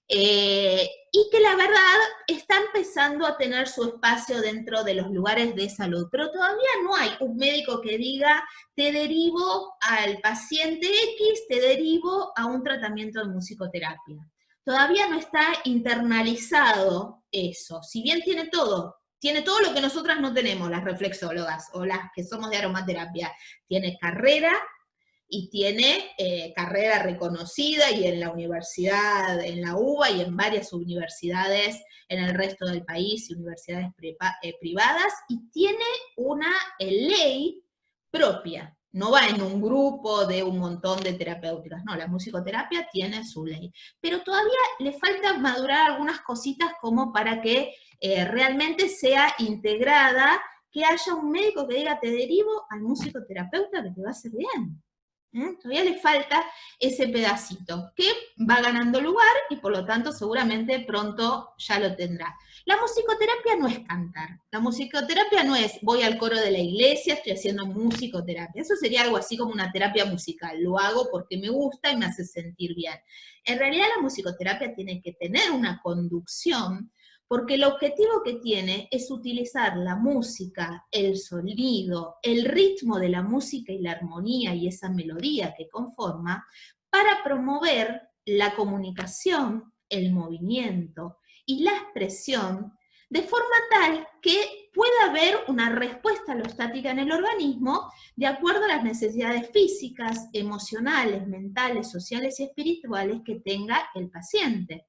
y que la verdad está empezando a tener su espacio dentro de los lugares de salud, pero todavía no hay un médico que diga, te derivo al paciente X, te derivo a un tratamiento de musicoterapia. Todavía no está internalizado eso, si bien tiene todo lo que nosotras no tenemos, las reflexólogas, o las que somos de aromaterapia, tiene carrera, y tiene carrera reconocida y en la universidad, en la UBA y en varias universidades en el resto del país y universidades privadas, y tiene una ley propia. No va en un grupo de un montón de terapéuticas, no, la musicoterapia tiene su ley. Pero todavía le falta madurar algunas cositas como para que realmente sea integrada, que haya un médico que diga, te derivo al musicoterapeuta que te va a hacer bien. Todavía le falta ese pedacito, que va ganando lugar y por lo tanto seguramente pronto ya lo tendrá. La musicoterapia no es cantar, la musicoterapia no es voy al coro de la iglesia, estoy haciendo musicoterapia, eso sería algo así como una terapia musical, lo hago porque me gusta y me hace sentir bien. En realidad la musicoterapia tiene que tener una conducción, porque el objetivo que tiene es utilizar la música, el sonido, el ritmo de la música y la armonía y esa melodía que conforma, para promover la comunicación, el movimiento y la expresión, de forma tal que pueda haber una respuesta alostática en el organismo de acuerdo a las necesidades físicas, emocionales, mentales, sociales y espirituales que tenga el paciente.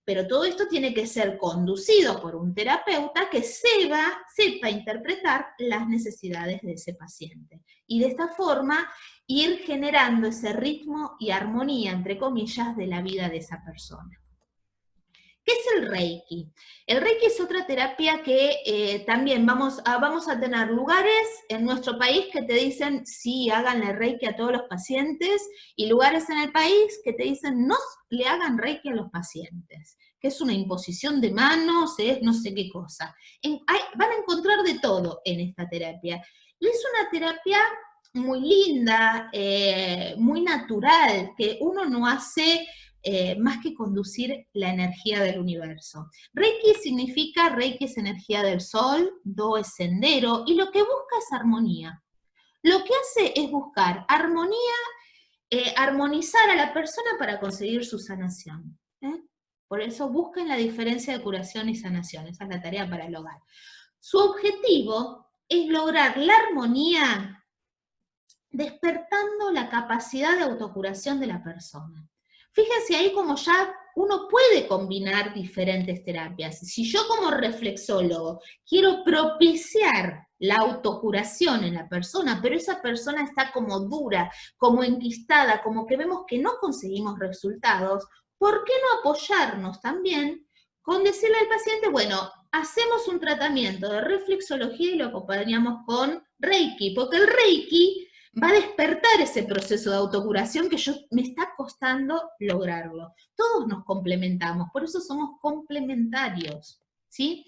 Pero todo esto tiene que ser conducido por un terapeuta que sepa interpretar las necesidades de ese paciente. Y de esta forma ir generando ese ritmo y armonía, entre comillas, de la vida de esa persona. ¿Qué es el Reiki? El Reiki es otra terapia que también vamos a tener lugares en nuestro país que te dicen sí, háganle Reiki a todos los pacientes, y lugares en el país que te dicen no le hagan Reiki a los pacientes, que es una imposición de manos, es no sé qué cosa. Van a encontrar de todo en esta terapia. Y es una terapia muy linda, muy natural, que uno no hace más que conducir la energía del universo. Reiki significa, Reiki es energía del sol, Do es sendero, y lo que busca es armonía. Lo que hace es buscar armonía, armonizar a la persona para conseguir su sanación. Por eso busquen la diferencia de curación y sanación, esa es la tarea para el hogar. Su objetivo es lograr la armonía despertando la capacidad de autocuración de la persona. Fíjense ahí como ya uno puede combinar diferentes terapias. Si yo como reflexólogo quiero propiciar la autocuración en la persona, pero esa persona está como dura, como enquistada, como que vemos que no conseguimos resultados, ¿por qué no apoyarnos también con decirle al paciente, bueno, hacemos un tratamiento de reflexología y lo acompañamos con Reiki, porque el Reiki va a despertar ese proceso de autocuración que me está costando lograrlo. Todos nos complementamos, por eso somos complementarios, ¿sí?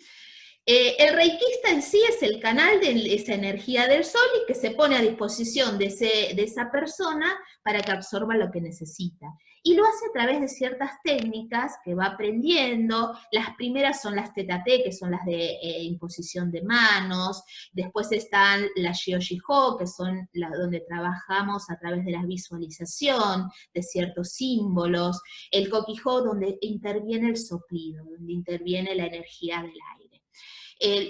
El reikista en sí es el canal de esa energía del sol y que se pone a disposición de esa persona para que absorba lo que necesita. Y lo hace a través de ciertas técnicas que va aprendiendo. Las primeras son las Theta T, que son las de imposición de manos. Después están las Shio-Ji-Ho, que son donde trabajamos a través de la visualización de ciertos símbolos. El Koki-Ho, donde interviene el soplido, donde interviene la energía del aire.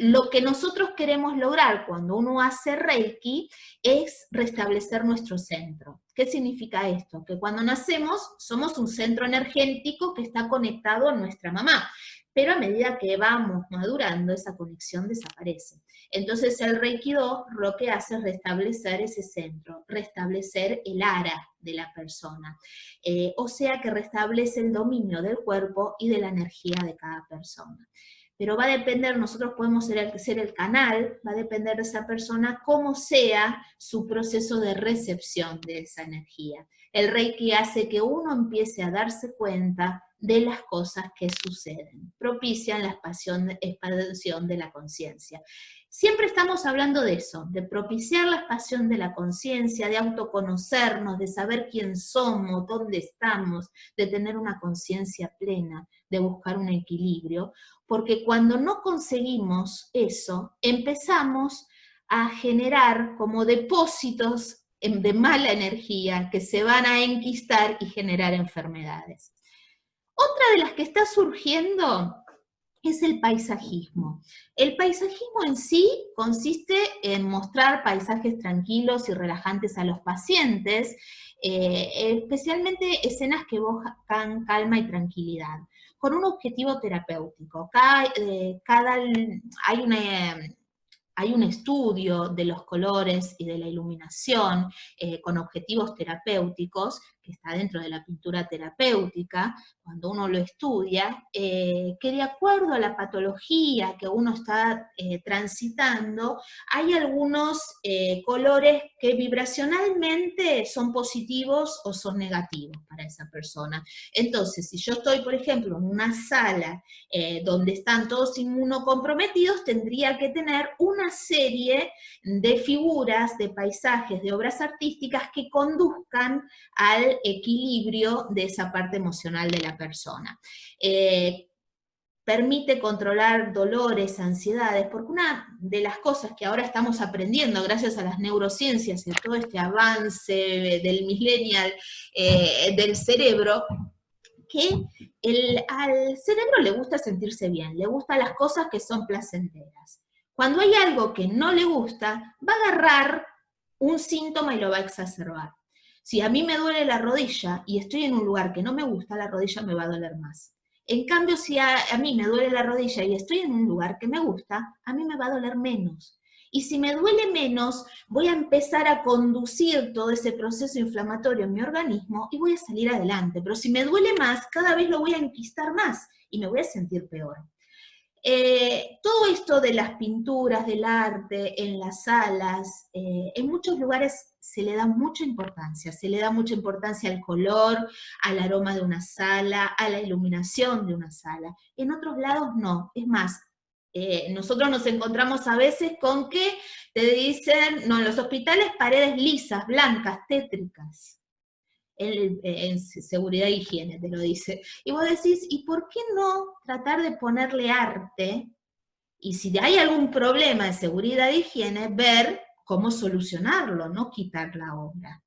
Lo que nosotros queremos lograr cuando uno hace Reiki es restablecer nuestro centro. ¿Qué significa esto? Que cuando nacemos somos un centro energético que está conectado a nuestra mamá. pero a medida que vamos madurando, esa conexión desaparece. Entonces el Reiki Do lo que hace es restablecer ese centro, restablecer el ara de la persona. O sea que restablece el dominio del cuerpo y de la energía de cada persona. Pero va a depender, nosotros podemos ser el canal, va a depender de esa persona cómo sea su proceso de recepción de esa energía. El Reiki hace que uno empiece a darse cuenta de las cosas que suceden, propician la expansión de la conciencia. Siempre estamos hablando de eso, de propiciar la expansión de la conciencia, de autoconocernos, de saber quién somos, dónde estamos, de tener una conciencia plena, de buscar un equilibrio, porque cuando no conseguimos eso, empezamos a generar como depósitos de mala energía que se van a enquistar y generar enfermedades. Otra de las que está surgiendo es el paisajismo. El paisajismo en sí consiste en mostrar paisajes tranquilos y relajantes a los pacientes, especialmente escenas que evocan calma y tranquilidad, con un objetivo terapéutico. Hay un estudio de los colores y de la iluminación con objetivos terapéuticos, que está dentro de la pintura terapéutica, cuando uno lo estudia, que de acuerdo a la patología que uno está transitando, hay algunos colores que vibracionalmente son positivos o son negativos para esa persona. Entonces, si yo estoy, por ejemplo, en una sala donde están todos inmunocomprometidos, tendría que tener una serie de figuras, de paisajes, de obras artísticas que conduzcan al equilibrio de esa parte emocional de la persona. Permite controlar dolores, ansiedades, porque una de las cosas que ahora estamos aprendiendo gracias a las neurociencias y todo este avance del millennial del cerebro, que al cerebro le gusta sentirse bien, le gustan las cosas que son placenteras. Cuando hay algo que no le gusta, va a agarrar un síntoma y lo va a exacerbar. Si a mí me duele la rodilla y estoy en un lugar que no me gusta, la rodilla me va a doler más. En cambio, si a mí me duele la rodilla y estoy en un lugar que me gusta, a mí me va a doler menos. Y si me duele menos, voy a empezar a conducir todo ese proceso inflamatorio en mi organismo y voy a salir adelante. Pero si me duele más, cada vez lo voy a enquistar más y me voy a sentir peor. Todo esto de las pinturas, del arte, en las salas, en muchos lugares se le da mucha importancia. Se le da mucha importancia al color, al aroma de una sala, a la iluminación de una sala. En otros lados no. Es más, nosotros nos encontramos a veces con que te dicen, no, en los hospitales paredes lisas, blancas, tétricas. En seguridad e higiene te lo dice. Y vos decís, ¿y por qué no tratar de ponerle arte? Y si hay algún problema de seguridad e higiene, ver cómo solucionarlo, no quitar la obra.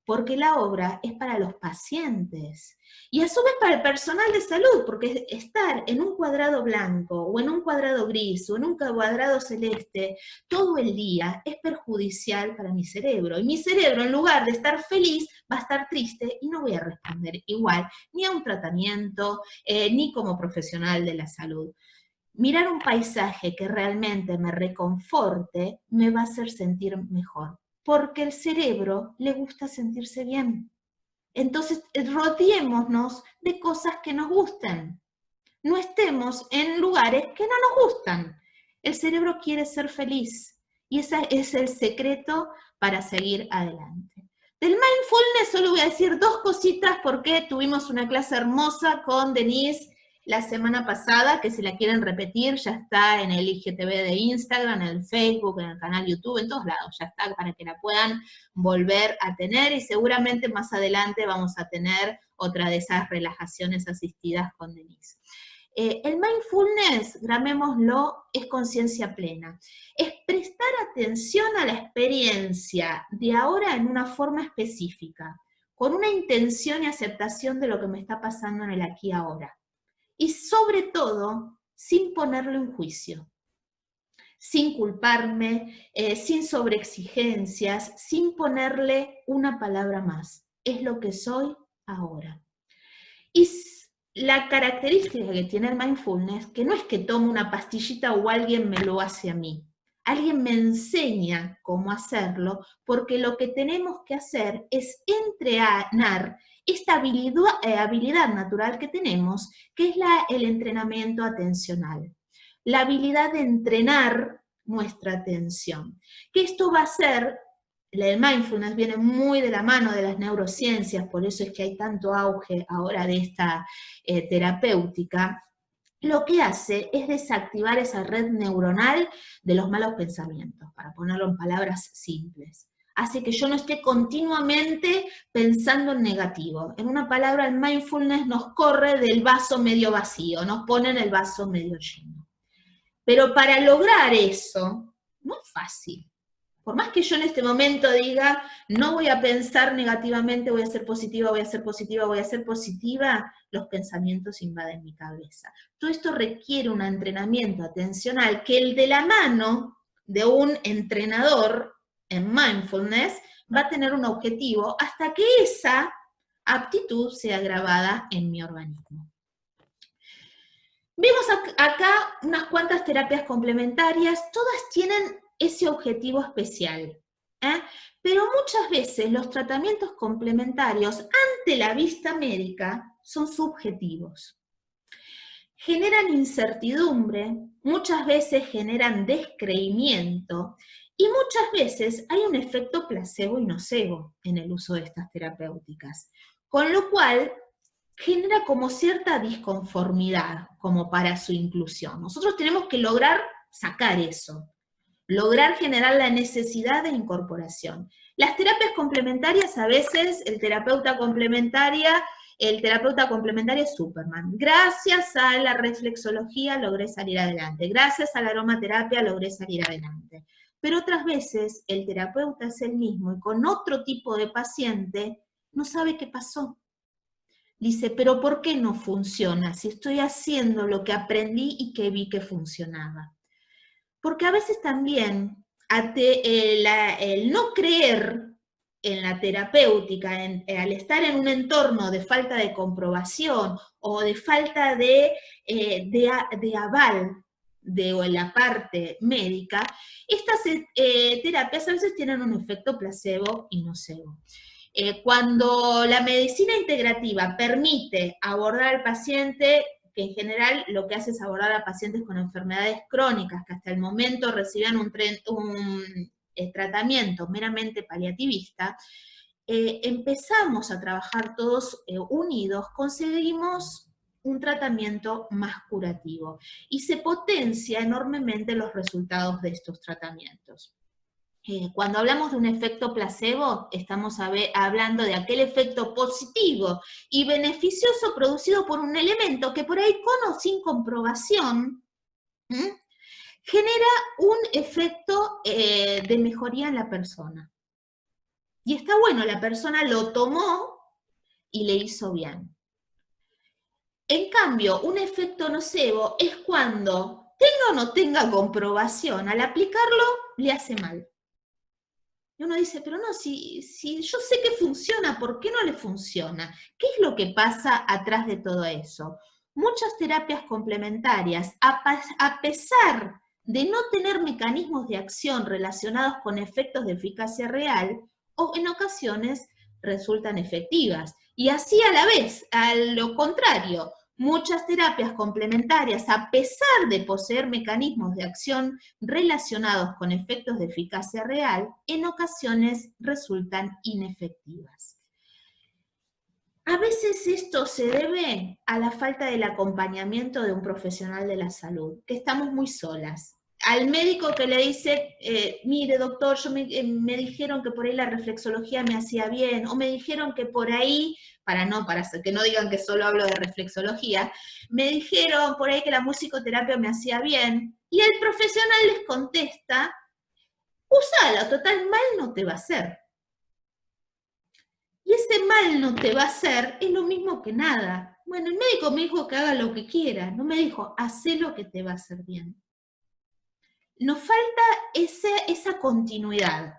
Porque la obra es para los pacientes. Y a su vez para el personal de salud, porque estar en un cuadrado blanco, o en un cuadrado gris, o en un cuadrado celeste, todo el día es perjudicial para mi cerebro. Y mi cerebro, en lugar de estar feliz, va a estar triste y no voy a responder igual, ni a un tratamiento, ni como profesional de la salud. Mirar un paisaje que realmente me reconforte, me va a hacer sentir mejor. Porque el cerebro le gusta sentirse bien. Entonces, rodeémonos de cosas que nos gusten. No estemos en lugares que no nos gustan. El cerebro quiere ser feliz. Y ese es el secreto para seguir adelante. Del mindfulness solo voy a decir dos cositas porque tuvimos una clase hermosa con Denise la semana pasada, que si la quieren repetir, ya está en el IGTV de Instagram, en el Facebook, en el canal YouTube, en todos lados, ya está para que la puedan volver a tener, y seguramente más adelante vamos a tener otra de esas relajaciones asistidas con Denise. El mindfulness, llamémoslo, es conciencia plena. Es prestar atención a la experiencia de ahora en una forma específica, con una intención y aceptación de lo que me está pasando en el aquí y ahora. Y sobre todo, sin ponerlo en juicio, sin culparme, sin sobreexigencias, sin ponerle una palabra más. Es lo que soy ahora. Y la característica que tiene el mindfulness, que no es que tomo una pastillita o alguien me lo hace a mí. Alguien me enseña cómo hacerlo, porque lo que tenemos que hacer es entrenar esta habilidad natural que tenemos, que es el entrenamiento atencional. La habilidad de entrenar nuestra atención. Que esto va a ser, el mindfulness viene muy de la mano de las neurociencias, por eso es que hay tanto auge ahora de esta terapéutica. Lo que hace es desactivar esa red neuronal de los malos pensamientos, para ponerlo en palabras simples. Hace que yo no esté continuamente pensando en negativo. En una palabra, el mindfulness nos corre del vaso medio vacío, nos pone en el vaso medio lleno. Pero para lograr eso, no es fácil. Por más que yo en este momento diga, no voy a pensar negativamente, voy a ser positiva, voy a ser positiva, voy a ser positiva, los pensamientos invaden mi cabeza. Todo esto requiere un entrenamiento atencional que el de la mano de un entrenador en mindfulness va a tener un objetivo hasta que esa aptitud sea grabada en mi organismo. Vemos acá unas cuantas terapias complementarias, todas tienen ese objetivo especial. Pero muchas veces los tratamientos complementarios ante la vista médica son subjetivos. Generan incertidumbre, muchas veces generan descreimiento y muchas veces hay un efecto placebo y nocebo en el uso de estas terapéuticas. Con lo cual genera como cierta disconformidad como para su inclusión. Nosotros tenemos que lograr sacar eso, lograr generar la necesidad de incorporación. Las terapias complementarias, a veces el terapeuta complementario es Superman. Gracias a la reflexología logré salir adelante, gracias a la aromaterapia logré salir adelante. Pero otras veces el terapeuta es el mismo y con otro tipo de paciente no sabe qué pasó. Dice, pero ¿por qué no funciona si estoy haciendo lo que aprendí y que vi que funcionaba? Porque a veces también el no creer en la terapéutica, al estar en un entorno de falta de comprobación o de falta de aval de la parte médica, estas terapias a veces tienen un efecto placebo y nocebo. Cuando la medicina integrativa permite abordar al paciente, que en general lo que hace es abordar a pacientes con enfermedades crónicas que hasta el momento recibían un tratamiento meramente paliativista, empezamos a trabajar todos unidos, conseguimos un tratamiento más curativo y se potencia enormemente los resultados de estos tratamientos. Cuando hablamos de un efecto placebo, estamos hablando de aquel efecto positivo y beneficioso producido por un elemento que por ahí con o sin comprobación genera un efecto de mejoría en la persona. Y está bueno, la persona lo tomó y le hizo bien. En cambio, un efecto nocebo es cuando tenga o no tenga comprobación, al aplicarlo le hace mal. Y uno dice, pero no, si yo sé que funciona, ¿por qué no le funciona? ¿Qué es lo que pasa atrás de todo eso? Muchas terapias complementarias, a pesar de no tener mecanismos de acción relacionados con efectos de eficacia real, o en ocasiones resultan efectivas. Y así a la vez, a lo contrario, muchas terapias complementarias, a pesar de poseer mecanismos de acción relacionados con efectos de eficacia real, en ocasiones resultan inefectivas. A veces esto se debe a la falta del acompañamiento de un profesional de la salud, que estamos muy solas. Al médico que le dice, mire doctor, me dijeron que por ahí la reflexología me hacía bien, o me dijeron que por ahí, para que no digan que solo hablo de reflexología, me dijeron por ahí que la musicoterapia me hacía bien, y el profesional les contesta, usala, total, mal no te va a hacer. Y ese mal no te va a hacer es lo mismo que nada. Bueno, el médico me dijo que haga lo que quiera, no me dijo, hacé lo que te va a hacer bien. Nos falta esa continuidad.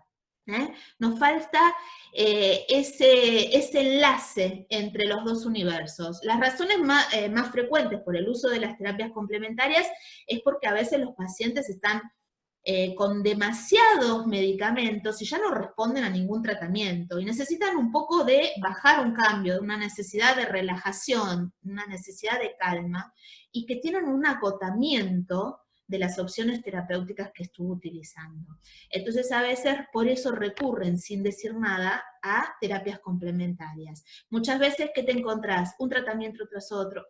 Nos falta ese enlace entre los dos universos. Las razones más frecuentes por el uso de las terapias complementarias es porque a veces los pacientes están con demasiados medicamentos y ya no responden a ningún tratamiento y necesitan un poco de bajar un cambio, una necesidad de relajación, una necesidad de calma, y que tienen un agotamiento de las opciones terapéuticas que estuvo utilizando. Entonces a veces por eso recurren sin decir nada a terapias complementarias. Muchas veces que te encontrás un tratamiento tras otro,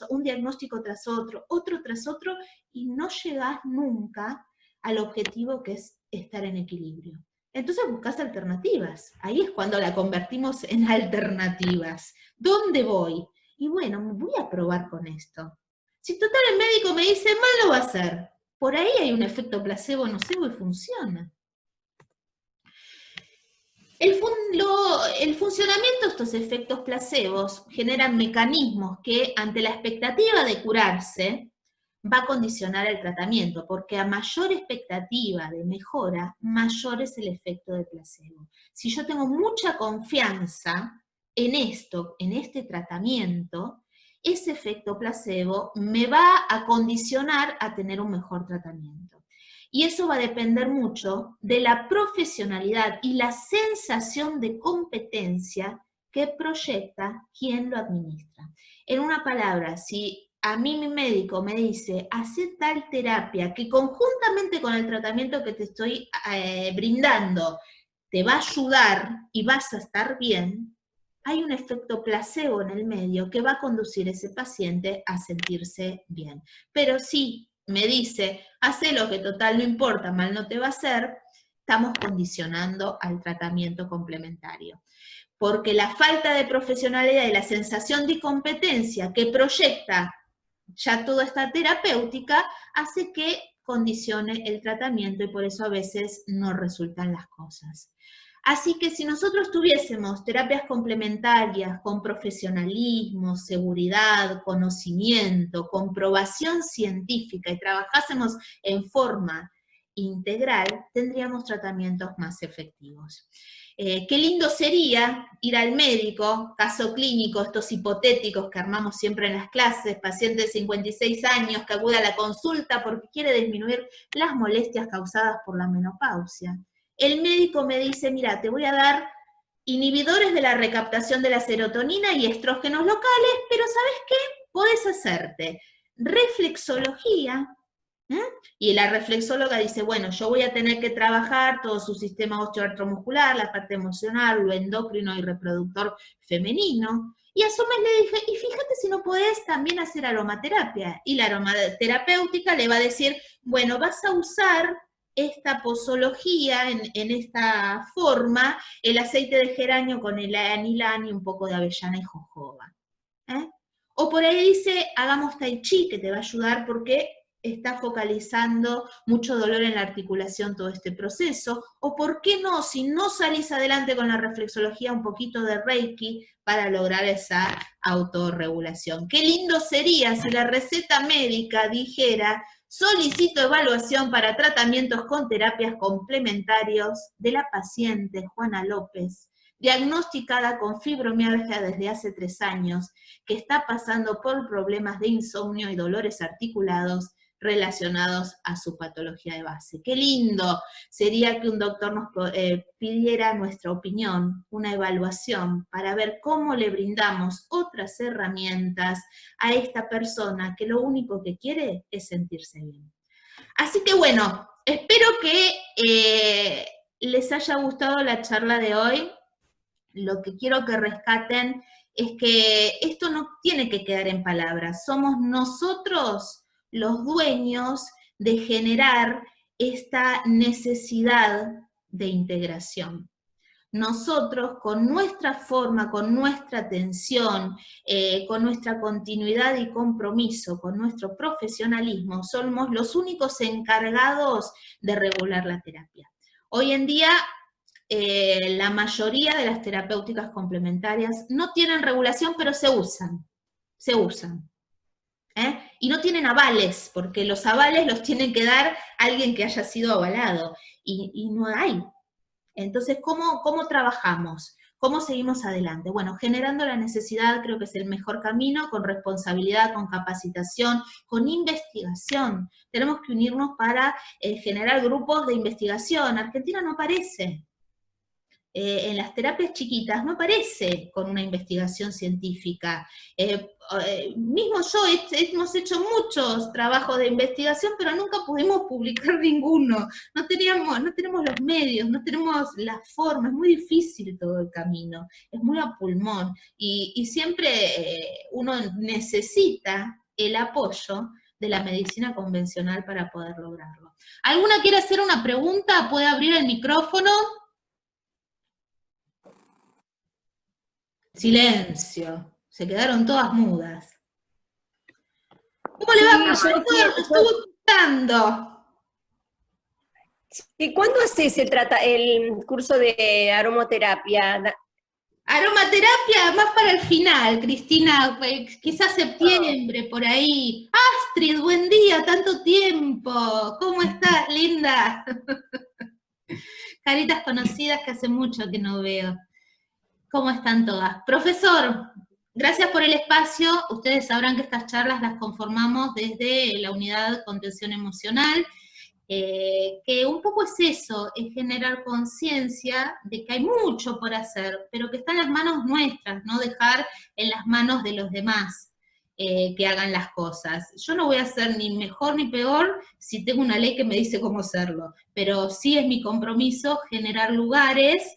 un diagnóstico tras otro tras otro, y no llegás nunca al objetivo que es estar en equilibrio. Entonces buscas alternativas. Ahí es cuando la convertimos en alternativas. ¿Dónde voy? Y bueno, me voy a probar con esto. Si total el médico me dice, mal lo va a hacer. Por ahí hay un efecto placebo nocebo y funciona. El funcionamiento de estos efectos placebos generan mecanismos que, ante la expectativa de curarse, va a condicionar el tratamiento, porque a mayor expectativa de mejora, mayor es el efecto de placebo. Si yo tengo mucha confianza en esto, en este tratamiento, ese efecto placebo me va a condicionar a tener un mejor tratamiento. Y eso va a depender mucho de la profesionalidad y la sensación de competencia que proyecta quien lo administra. En una palabra, si a mí mi médico me dice, hace tal terapia que conjuntamente con el tratamiento que te estoy brindando te va a ayudar y vas a estar bien, hay un efecto placebo en el medio que va a conducir a ese paciente a sentirse bien. Pero si me dice, hace lo que total no importa, mal no te va a hacer, estamos condicionando al tratamiento complementario. Porque la falta de profesionalidad y la sensación de incompetencia que proyecta ya toda esta terapéutica hace que condicione el tratamiento y por eso a veces no resultan las cosas. Así que si nosotros tuviésemos terapias complementarias con profesionalismo, seguridad, conocimiento, comprobación científica y trabajásemos en forma integral, tendríamos tratamientos más efectivos. Qué lindo sería ir al médico, caso clínico, estos hipotéticos que armamos siempre en las clases, paciente de 56 años que acude a la consulta porque quiere disminuir las molestias causadas por la menopausia. El médico me dice, mira, te voy a dar inhibidores de la recaptación de la serotonina y estrógenos locales, pero ¿sabes qué? Podés hacerte reflexología. Y la reflexóloga dice, bueno, yo voy a tener que trabajar todo su sistema osteoartromuscular, la parte emocional, lo endocrino y reproductor femenino. Y a su vez le dije, y fíjate si no podés también hacer aromaterapia. Y la aromaterapéutica le va a decir, bueno, vas a usar esta posología, en esta forma, el aceite de geranio con el anilán y un poco de avellana y jojoba. O por ahí dice, hagamos tai chi, que te va a ayudar porque está focalizando mucho dolor en la articulación todo este proceso, o por qué no, si no salís adelante con la reflexología, un poquito de Reiki para lograr esa autorregulación. Qué lindo sería si la receta médica dijera, solicito evaluación para tratamientos con terapias complementarios de la paciente Juana López, diagnosticada con fibromialgia desde hace 3 años, que está pasando por problemas de insomnio y dolores articulados relacionados a su patología de base. Qué lindo sería que un doctor nos pidiera nuestra opinión, una evaluación, para ver cómo le brindamos otras herramientas a esta persona que lo único que quiere es sentirse bien. Así que bueno, espero que les haya gustado la charla de hoy. Lo que quiero que rescaten es que esto no tiene que quedar en palabras, somos nosotros los dueños de generar esta necesidad de integración. Nosotros, con nuestra forma, con nuestra atención, con nuestra continuidad y compromiso, con nuestro profesionalismo, somos los únicos encargados de regular la terapia. Hoy en día, la mayoría de las terapéuticas complementarias no tienen regulación, pero se usan. Y no tienen avales, porque los avales los tiene que dar alguien que haya sido avalado, y no hay. Entonces, ¿cómo trabajamos? ¿Cómo seguimos adelante? Bueno, generando la necesidad creo que es el mejor camino, con responsabilidad, con capacitación, con investigación. Tenemos que unirnos para generar grupos de investigación. Argentina no aparece. En las terapias chiquitas no aparece con una investigación científica. Mismo yo, hemos hecho muchos trabajos de investigación, pero nunca pudimos publicar ninguno. No tenemos los medios, no tenemos la forma, es muy difícil todo el camino, es muy a pulmón, y siempre uno necesita el apoyo de la medicina convencional para poder lograrlo. ¿Alguna quiere hacer una pregunta? ¿Puede abrir el micrófono? Silencio. Se quedaron todas mudas. ¿Cómo le va, profesor? Estuvo escuchando. ¿Y cuándo se trata el curso de aromaterapia? Aromaterapia más para el final, Cristina, quizás septiembre, por ahí. Astrid, buen día, tanto tiempo. ¿Cómo estás, linda? Caritas conocidas que hace mucho que no veo. ¿Cómo están todas? Profesor, gracias por el espacio. Ustedes sabrán que estas charlas las conformamos desde la unidad de contención emocional, que un poco es eso, es generar conciencia de que hay mucho por hacer, pero que está en las manos nuestras, no dejar en las manos de los demás que hagan las cosas. Yo no voy a ser ni mejor ni peor si tengo una ley que me dice cómo hacerlo, pero sí es mi compromiso generar lugares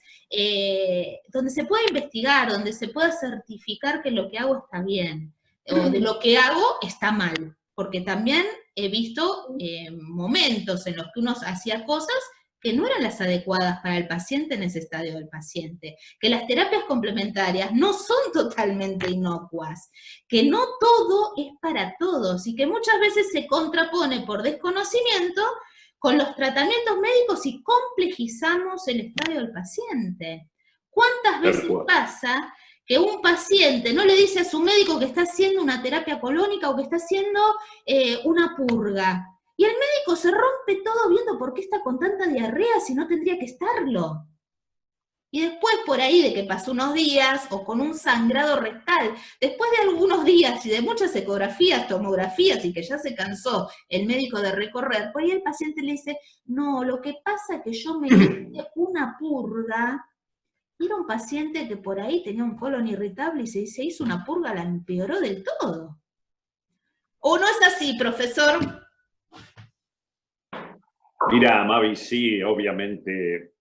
donde se pueda investigar, donde se pueda certificar que lo que hago está bien, o de lo que hago está mal, porque también he visto momentos en los que uno hacía cosas que no eran las adecuadas para el paciente en ese estadio del paciente, que las terapias complementarias no son totalmente inocuas, que no todo es para todos, y que muchas veces se contrapone por desconocimiento con los tratamientos médicos y complejizamos el estadio del paciente. ¿Cuántas veces pasa que un paciente no le dice a su médico que está haciendo una terapia colónica o que está haciendo una purga? Y el médico se rompe todo viendo por qué está con tanta diarrea si no tendría que estarlo. Y después por ahí de que pasó unos días, o con un sangrado rectal, después de algunos días y de muchas ecografías, tomografías, y que ya se cansó el médico de recorrer, por ahí el paciente le dice, no, lo que pasa es que yo me hice una purga, y era un paciente que por ahí tenía un colon irritable y se hizo una purga, la empeoró del todo. ¿O no es así, profesor? Mira, Mavi, sí, obviamente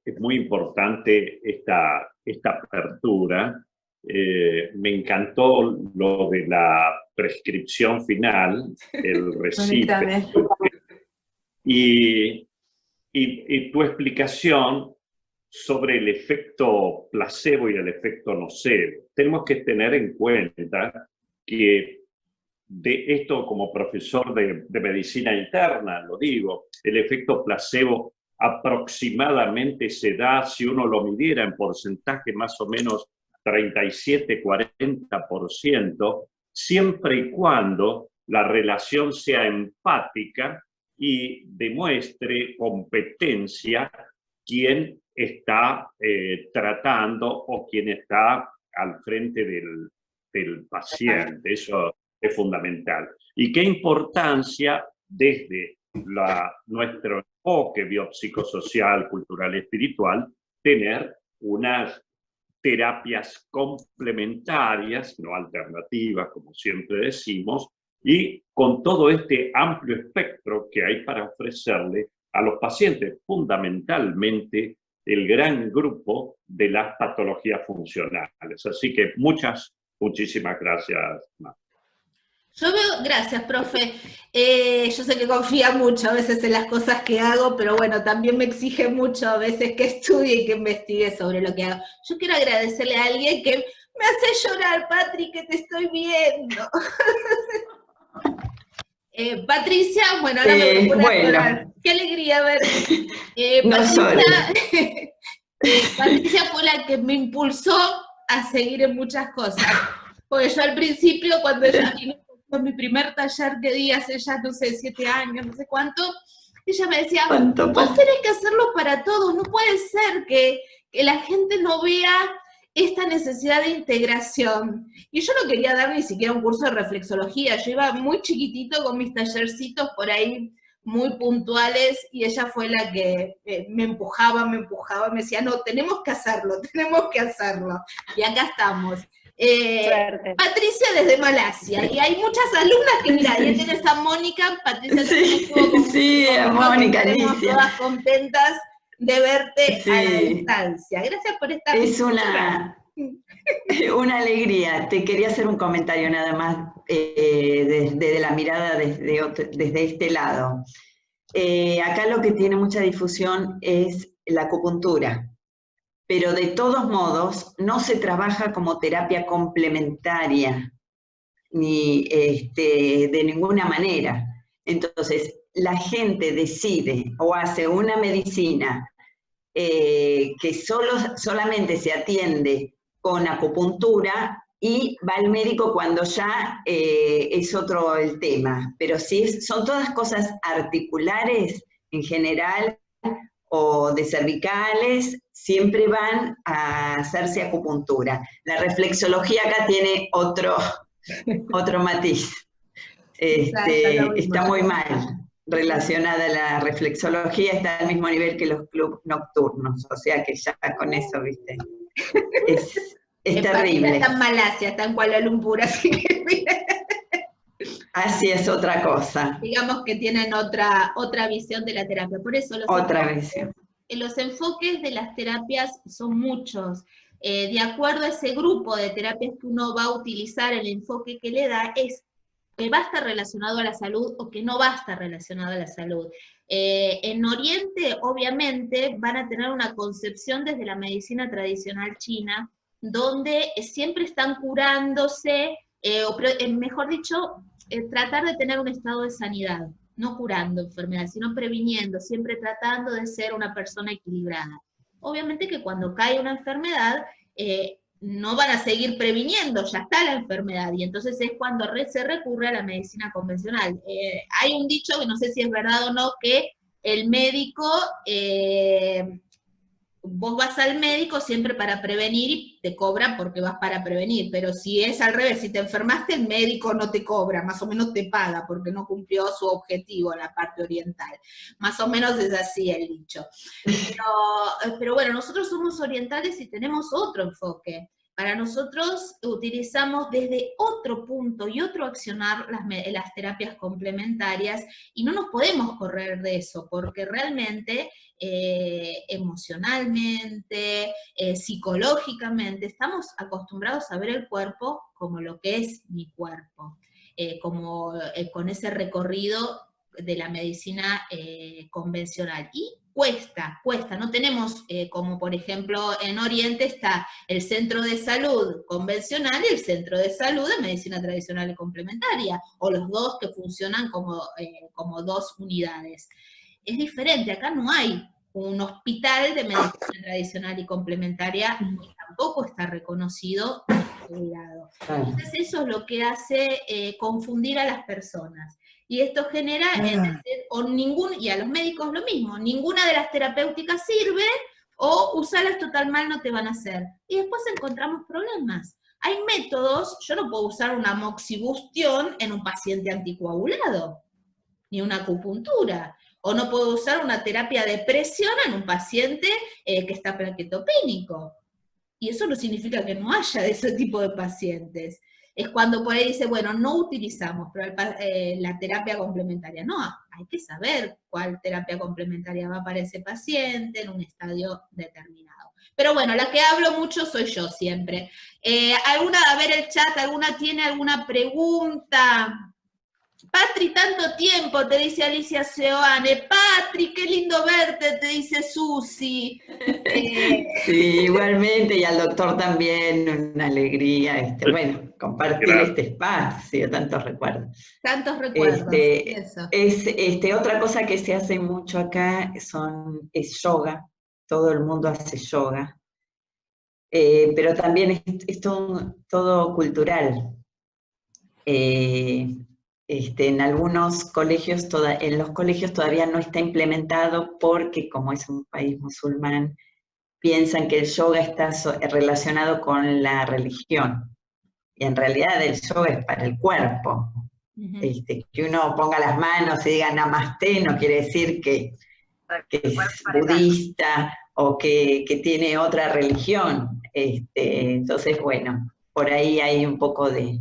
es muy importante esta apertura. Me encantó lo de la prescripción final, el recipe. Y tu explicación sobre el efecto placebo y el efecto nocebo. Tenemos que tener en cuenta que de esto, como profesor de medicina interna, lo digo, el efecto placebo aproximadamente se da, si uno lo midiera en porcentaje, más o menos 37-40%, siempre y cuando la relación sea empática y demuestre competencia quien está tratando o quien está al frente del paciente. Eso es fundamental. Y qué importancia desde nuestro enfoque biopsicosocial, cultural y espiritual, tener unas terapias complementarias, no alternativas, como siempre decimos, y con todo este amplio espectro que hay para ofrecerle a los pacientes, fundamentalmente el gran grupo de las patologías funcionales. Así que muchísimas gracias, Mar. Yo veo, gracias, profe. Yo sé que confía mucho a veces en las cosas que hago, pero bueno, también me exige mucho a veces que estudie y que investigue sobre lo que hago. Yo quiero agradecerle a alguien que me hace llorar, Patri, que te estoy viendo. Patricia, bueno, ahora me voy a llorar. Qué alegría verte. Patricia fue la que me impulsó a seguir en muchas cosas. Porque yo al principio, cuando ella vino con mi primer taller que di hace ya, no sé, 7 años, no sé cuánto, Ella me decía, ¿Cuánto vos pasa? tenés que hacerlo para todos, no puede ser que la gente no vea esta necesidad de integración. Y yo no quería dar ni siquiera un curso de reflexología, yo iba muy chiquitito con mis tallercitos por ahí muy puntuales y ella fue la que me empujaba, me decía, no, tenemos que hacerlo, tenemos que hacerlo. Y acá estamos. Suerte. Patricia desde Malasia, y hay muchas alumnas que, mira, ahí tienes a Mónica, Patricia también Sí, estuvo con sí, conmigo, Mónica, estaremos Alicia. todas contentas de verte a la Sí, distancia. Gracias por estar. es una alegría. Te quería hacer un comentario nada más desde la mirada desde este lado. Acá lo que tiene mucha difusión es la acupuntura, pero de todos modos no se trabaja como terapia complementaria, ni de ninguna manera. Entonces, la gente decide o hace una medicina que solamente se atiende con acupuntura y va al médico cuando ya es otro el tema. Pero si son todas cosas articulares en general o de cervicales, siempre van a hacerse acupuntura. La reflexología acá tiene otro matiz. Está muy mal relacionada a la reflexología, está al mismo nivel que los clubes nocturnos, o sea que ya con eso, viste, es terrible. Está en Malasia, está en Kuala Lumpur, así que Así es otra cosa. digamos que tienen otra visión de la terapia. Por eso Otra visión. Los enfoques de las terapias son muchos. De acuerdo a ese grupo de terapias que uno va a utilizar, el enfoque que le da es que va a estar relacionado a la salud o que no va a estar relacionado a la salud. En Oriente, obviamente, van a tener una concepción desde la medicina tradicional china, donde siempre están curándose, mejor dicho, tratar de tener un estado de sanidad, no curando enfermedades, sino previniendo, siempre tratando de ser una persona equilibrada. Obviamente que cuando cae una enfermedad, no van a seguir previniendo, ya está la enfermedad, y entonces es cuando se recurre a la medicina convencional. Hay un dicho, que no sé si es verdad o no, que el médico, vos vas al médico siempre para prevenir y te cobra porque vas para prevenir, pero si es al revés, si te enfermaste, el médico no te cobra, más o menos te paga porque no cumplió su objetivo en la parte oriental. Más o menos es así el dicho. Pero bueno, nosotros somos orientales y tenemos otro enfoque. Para nosotros utilizamos desde otro punto y otro accionar las terapias complementarias y no nos podemos correr de eso, porque realmente emocionalmente, psicológicamente, estamos acostumbrados a ver el cuerpo como lo que es mi cuerpo, con ese recorrido de la medicina convencional. Y cuesta, no tenemos, como por ejemplo en Oriente está el centro de salud convencional y el centro de salud de medicina tradicional y complementaria, o los dos que funcionan como dos unidades. Es diferente, acá no hay un hospital de medicina tradicional y complementaria, y tampoco está reconocido ni regulado. Entonces eso es lo que hace confundir a las personas. Y esto genera, y a los médicos lo mismo, ninguna de las terapéuticas sirve, o usarlas total mal no te van a hacer. Y después encontramos problemas. Hay métodos, yo no puedo usar una moxibustión en un paciente anticoagulado, ni una acupuntura, o no puedo usar una terapia de presión en un paciente que está plaquetopénico. Y eso no significa que no haya de ese tipo de pacientes. Es cuando por ahí dice, bueno, no utilizamos la terapia complementaria. No, hay que saber cuál terapia complementaria va para ese paciente en un estadio determinado. Pero bueno, la que hablo mucho soy yo siempre. A ver el chat, ¿alguna tiene alguna pregunta? Patri, tanto tiempo, te dice Alicia Seoane. Patri, qué lindo verte, te dice Susi. Sí, igualmente, y al doctor también, una alegría, bueno, compartir este espacio, tantos recuerdos. Tantos recuerdos, eso. Otra cosa que se hace mucho acá es yoga, todo el mundo hace yoga, pero también es todo cultural. En algunos colegios, en los colegios todavía no está implementado porque como es un país musulmán, piensan que el yoga está relacionado con la religión. Y en realidad el yoga es para el cuerpo. Que uno ponga las manos y diga namaste no quiere decir que es budista o que tiene otra religión. Entonces, bueno, por ahí hay un poco de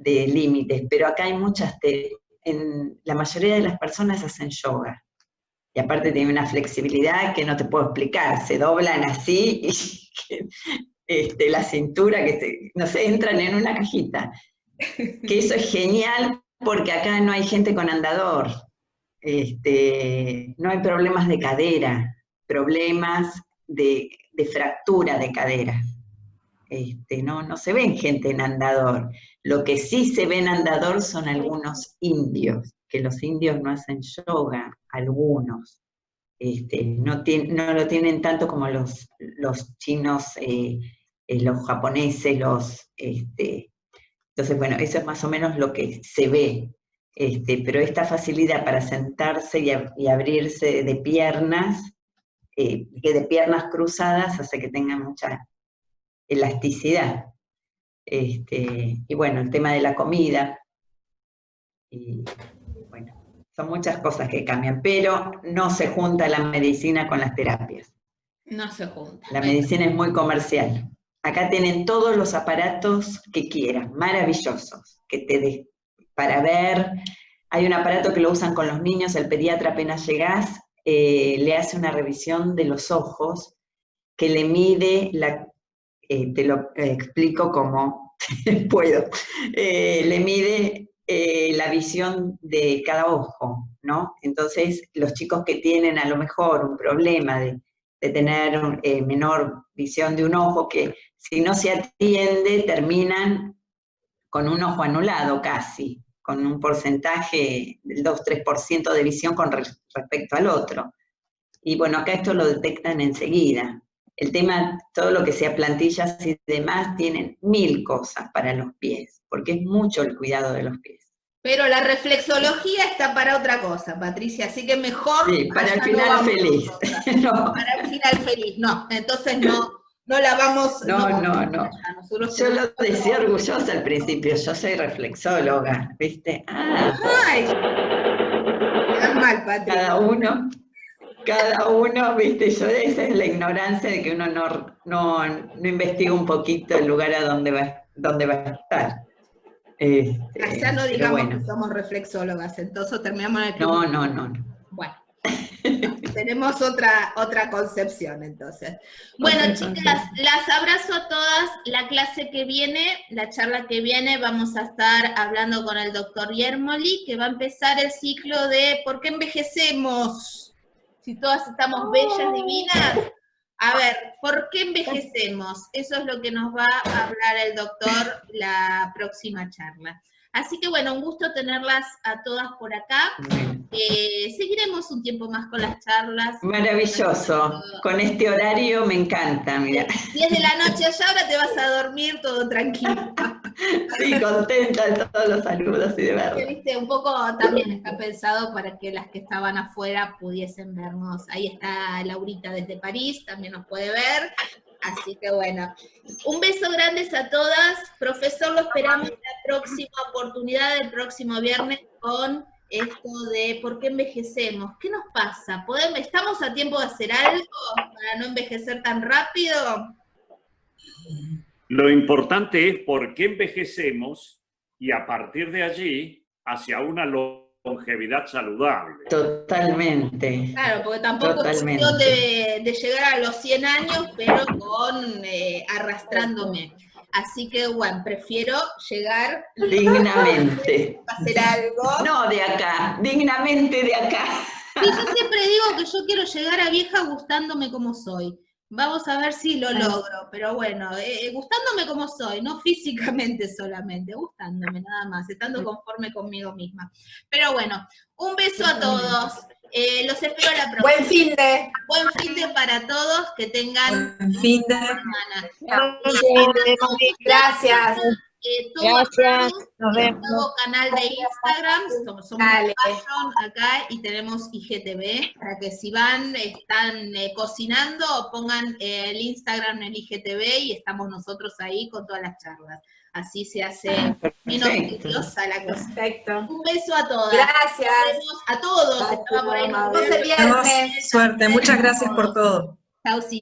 límites, pero acá hay la mayoría de las personas hacen yoga, y aparte tiene una flexibilidad que no te puedo explicar, se doblan así, y la cintura, no sé, entran en una cajita, que eso es genial, porque acá no hay gente con andador, no hay problemas de cadera, problemas de fractura de cadera. No se ven gente en andador. Lo que sí se ve en andador son algunos indios, que los indios no hacen yoga, algunos. No lo tienen tanto como los chinos, los japoneses, entonces, bueno, eso es más o menos lo que se ve. Pero esta facilidad para sentarse y abrirse de piernas, que de piernas cruzadas hace que tengan mucha elasticidad. Y bueno, el tema de la comida, y bueno, son muchas cosas que cambian, pero no se junta la medicina con las terapias. No se junta. La medicina es muy comercial. Acá tienen todos los aparatos que quieran, maravillosos, para ver. Hay un aparato que lo usan con los niños, el pediatra apenas llegás, le hace una revisión de los ojos, que le mide te lo explico como puedo, le mide la visión de cada ojo, ¿no? Entonces, los chicos que tienen a lo mejor un problema de tener menor visión de un ojo, que si no se atiende terminan con un ojo anulado casi, con un porcentaje del 2-3% de visión con respecto al otro. Y bueno, acá esto lo detectan enseguida. El tema, todo lo que sea plantillas y demás, tienen 1000 cosas para los pies, porque es mucho el cuidado de los pies. Pero la reflexología está para otra cosa, Patricia, así que mejor... Sí, para el final feliz. No. Para el final feliz, no. Entonces no la vamos... No. Yo lo decía orgullosa orgullosa al principio, yo soy reflexóloga, ¿viste? ¡Ay! Quedas mal, Patricia. Cada uno, ¿viste? Esa es la ignorancia de que uno no investiga un poquito el lugar a donde va a estar. Ya no digamos bueno. que somos reflexólogas, entonces terminamos en el... No. Bueno, tenemos otra concepción, entonces. Bueno, chicas, las abrazo a todas. La charla que viene, vamos a estar hablando con el doctor Yermoli, que va a empezar el ciclo de ¿por qué envejecemos? Si todas estamos bellas, divinas. A ver, ¿por qué envejecemos? Eso es lo que nos va a hablar el doctor la próxima charla. Así que bueno, un gusto tenerlas a todas por acá. Seguiremos un tiempo más con las charlas. Maravilloso. Con este horario me encanta, mira. 10 de la noche allá, ahora te vas a dormir todo tranquilo. Sí, contenta de todos los saludos y de verlo. Viste, un poco también está pensado para que las que estaban afuera pudiesen vernos. Ahí está Laurita desde París, también nos puede ver. Así que bueno, un beso grande a todas. Profesor, lo esperamos en la próxima oportunidad, el próximo viernes, con esto de ¿por qué envejecemos? ¿Qué nos pasa? ¿Estamos a tiempo de hacer algo para no envejecer tan rápido? Lo importante es por qué envejecemos y a partir de allí hacia una longevidad saludable. Totalmente. Claro, porque tampoco es cuestión de llegar a los 100 años, pero arrastrándome. Así que, bueno, prefiero llegar dignamente. Hacer algo. No de acá, dignamente de acá. Sí, yo siempre digo que yo quiero llegar a vieja gustándome como soy. Vamos a ver si lo logro, pero bueno, gustándome como soy, no físicamente solamente, gustándome nada más, estando conforme conmigo misma. Pero bueno, un beso a todos. Los espero la próxima. Buen fin de. Buen fin de para todos, que tengan Buen fin de. semana. Gracias. todo Gracias, acá, nos el vemos. nuevo canal de Instagram, somos Dale. Fashion acá y tenemos IGTV, para que si están cocinando, pongan el Instagram en el IGTV y estamos nosotros ahí con todas las charlas. Así se hace menos Perfecto. tediosa la cosa. Perfecto. Un beso a todas. Gracias. Nos vemos a todos. Estaba por ahí. Nos vemos el viernes. Suerte, muchas gracias por todo. Chau, sí.